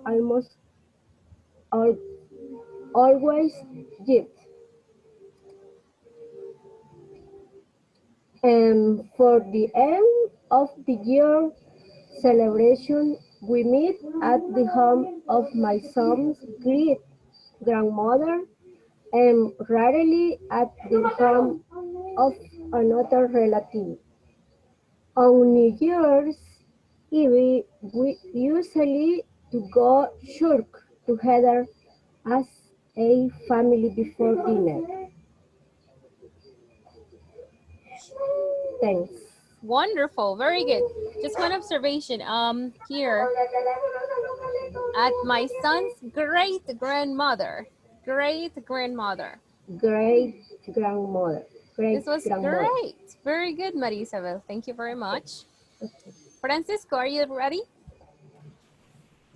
always gifts. And for the end of the year celebration, we meet at the home of my son's great grandmother and rarely at the home of another relative. On New Year's Eve, we usually to go church together as a family before dinner. Thanks. Wonderful, very good. Just one observation. Here at my son's great grandmother. Great grandmother. This was great. Very good, Maria Isabel. Thank you very much. Francisco, are you ready?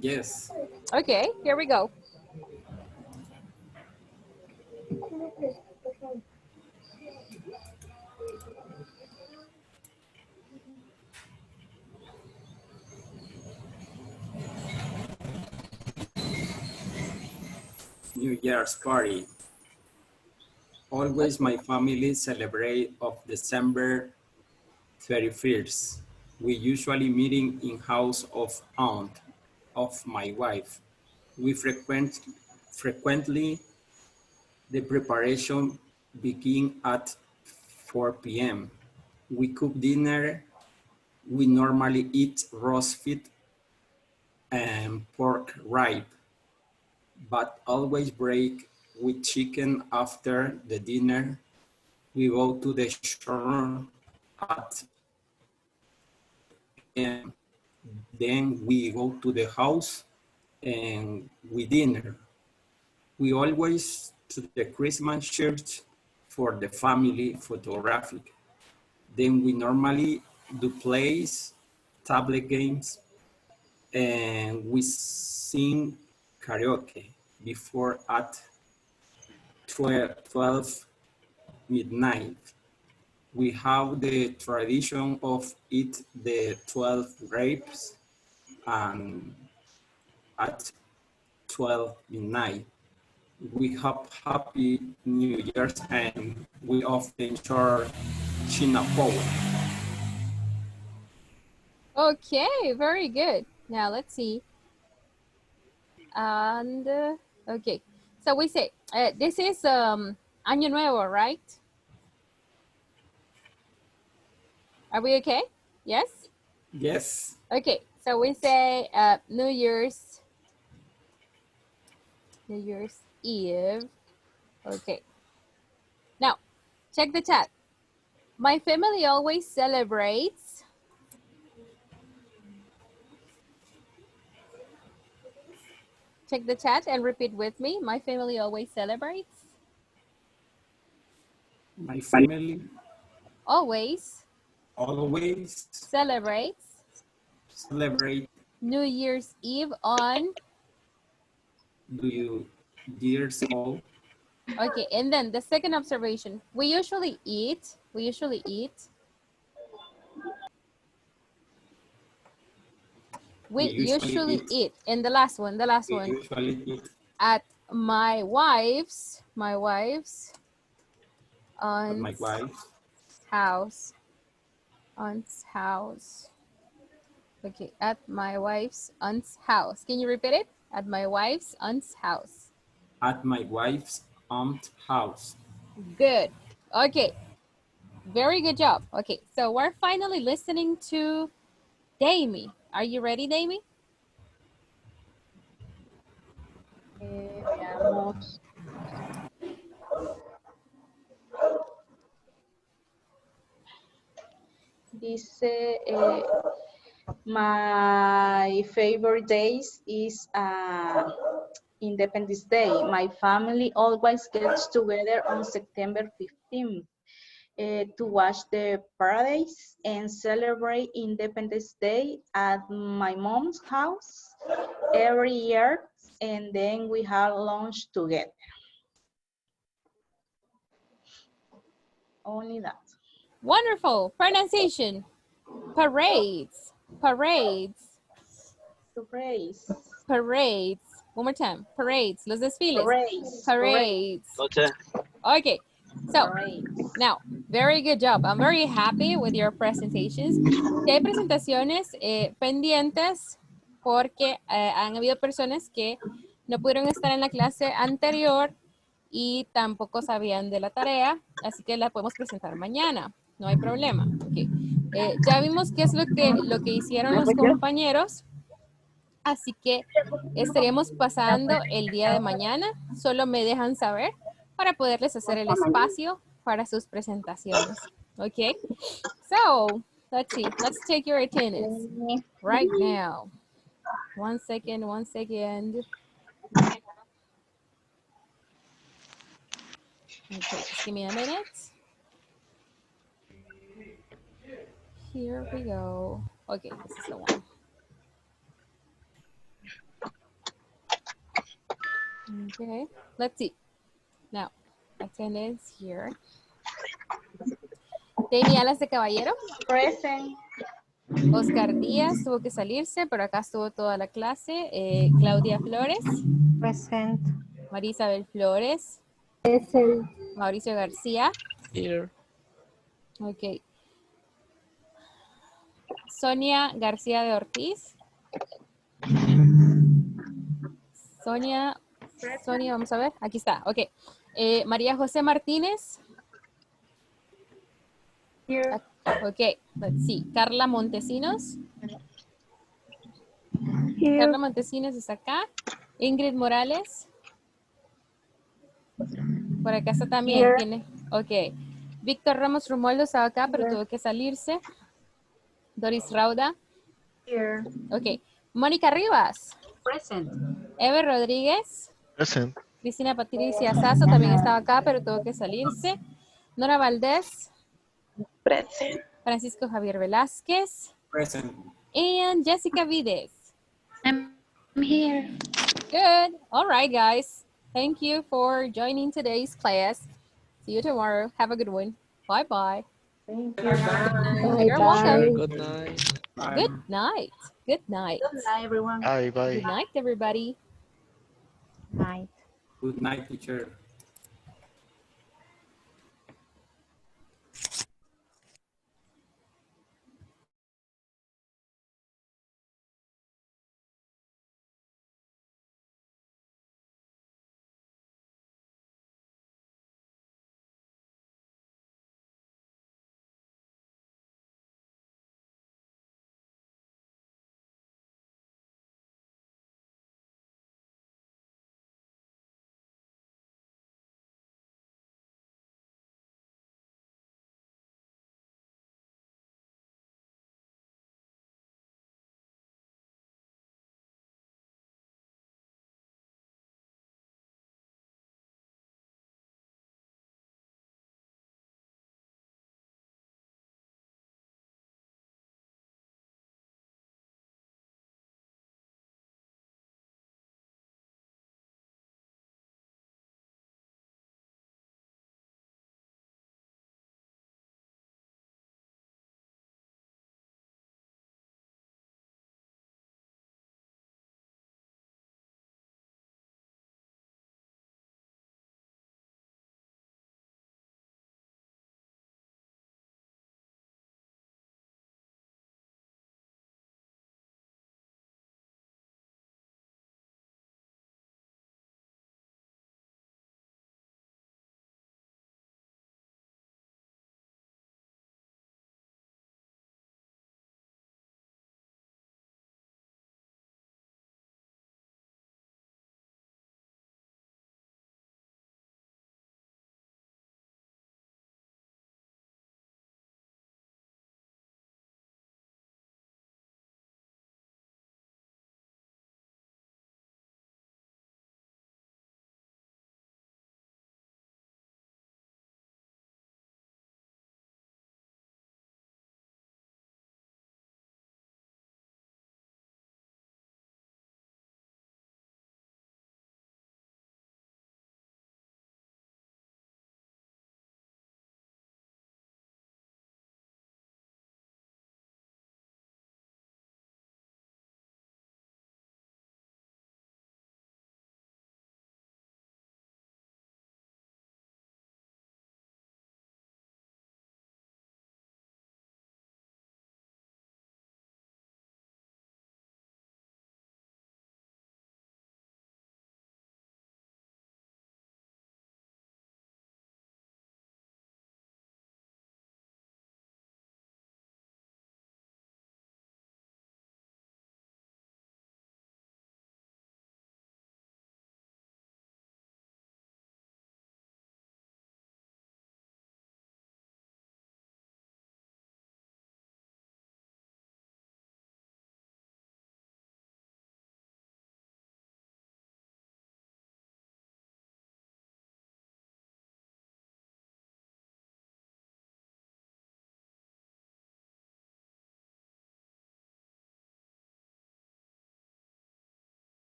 Yes. Okay, here we go. New Year's party. Always my family celebrate of December 31st. We usually meeting in house of aunt of my wife. We frequently the preparation begin at 4 p.m. We cook dinner. We normally eat roast feet and pork rib, but always break with chicken after the dinner. We go to the shore at and then we go to the house and we dinner. We always to the Christmas church for the family photographic. Then we normally do plays, tablet games, and we sing karaoke before at 12 midnight. We have the tradition of eat the 12 grapes and at 12 midnight. We have Happy New Year's and we often share China Power. Okay, very good. Now let's see. And okay, so we say this is Año Nuevo, right? Are we okay? Yes? Yes. Okay, so we say New Year's Eve. Okay. Now, check the chat. My family always celebrates. Check the chat and repeat with me. My family always celebrates. My family Always always celebrates celebrate New Year's Eve on. New Year's old. Okay, and then the second observation. We usually eat. We usually eat. And the last one. Usually eat At my wife's at my wife's house. Okay, at my wife's aunt's house. Can you repeat it? At my wife's aunt's house. At my wife's aunt's house. Good. Okay. Very good job. Okay, so we're finally listening to Damie. Are you ready, Damie? Veamos. Dice, my favorite days is Independence Day. My family always gets together on September 15th to watch the parades and celebrate Independence Day at my mom's house every year, and then we have lunch together. Only that. Wonderful. Pronunciation. Parades. Parades. Parades. One more time. Parades. Los desfiles. Parades. Okay. So, now, very good job. I'm very happy with your presentations. Si hay presentaciones pendientes, porque han habido personas que no pudieron estar en la clase anterior y tampoco sabían de la tarea, así que la podemos presentar mañana. No hay problema. Okay. Ya vimos qué es lo que hicieron los compañeros, así que estaríamos pasando el día de mañana. Solo me dejan saber para poderles hacer el espacio para sus presentaciones. Okay. So, let's see. Let's take your attendance right now. One second. Okay, just give me a minute. Here we go. Okay, this is the one. Okay, let's see. Now, attendance here. Damie Alas de Caballero. Present. Oscar Díaz tuvo que salirse, pero acá estuvo toda la clase. Claudia Flores. Present. Marisabel Flores. Present. Mauricio García. Here. Ok. Sonia García de Ortiz. Sonia, vamos a ver. Aquí está, ok. María José Martínez. Here. Ok, let's see. Carla Montesinos. Here. Carla Montesinos está acá. Ingrid Morales. Por acá está también. Here. Tiene. Ok. Víctor Ramos Romualdo estaba acá, pero tuvo que salirse. Doris Rauda. Here. Ok. Mónica Rivas. Present. Ever Rodríguez. Present. Cristina Patricia Sasso también estaba acá, pero tuvo que salirse. Nora Valdés. Present. Francisco Javier Velázquez. Present. And Jessica Vides. I'm here. Good. All right, guys. Thank you for joining today's class. See you tomorrow. Have a good one. Bye-bye. Thank you. You're welcome. Good night. Bye. Good night. Good night. Good night, everyone. Bye bye. Good night, everybody. Night. Good night, teacher.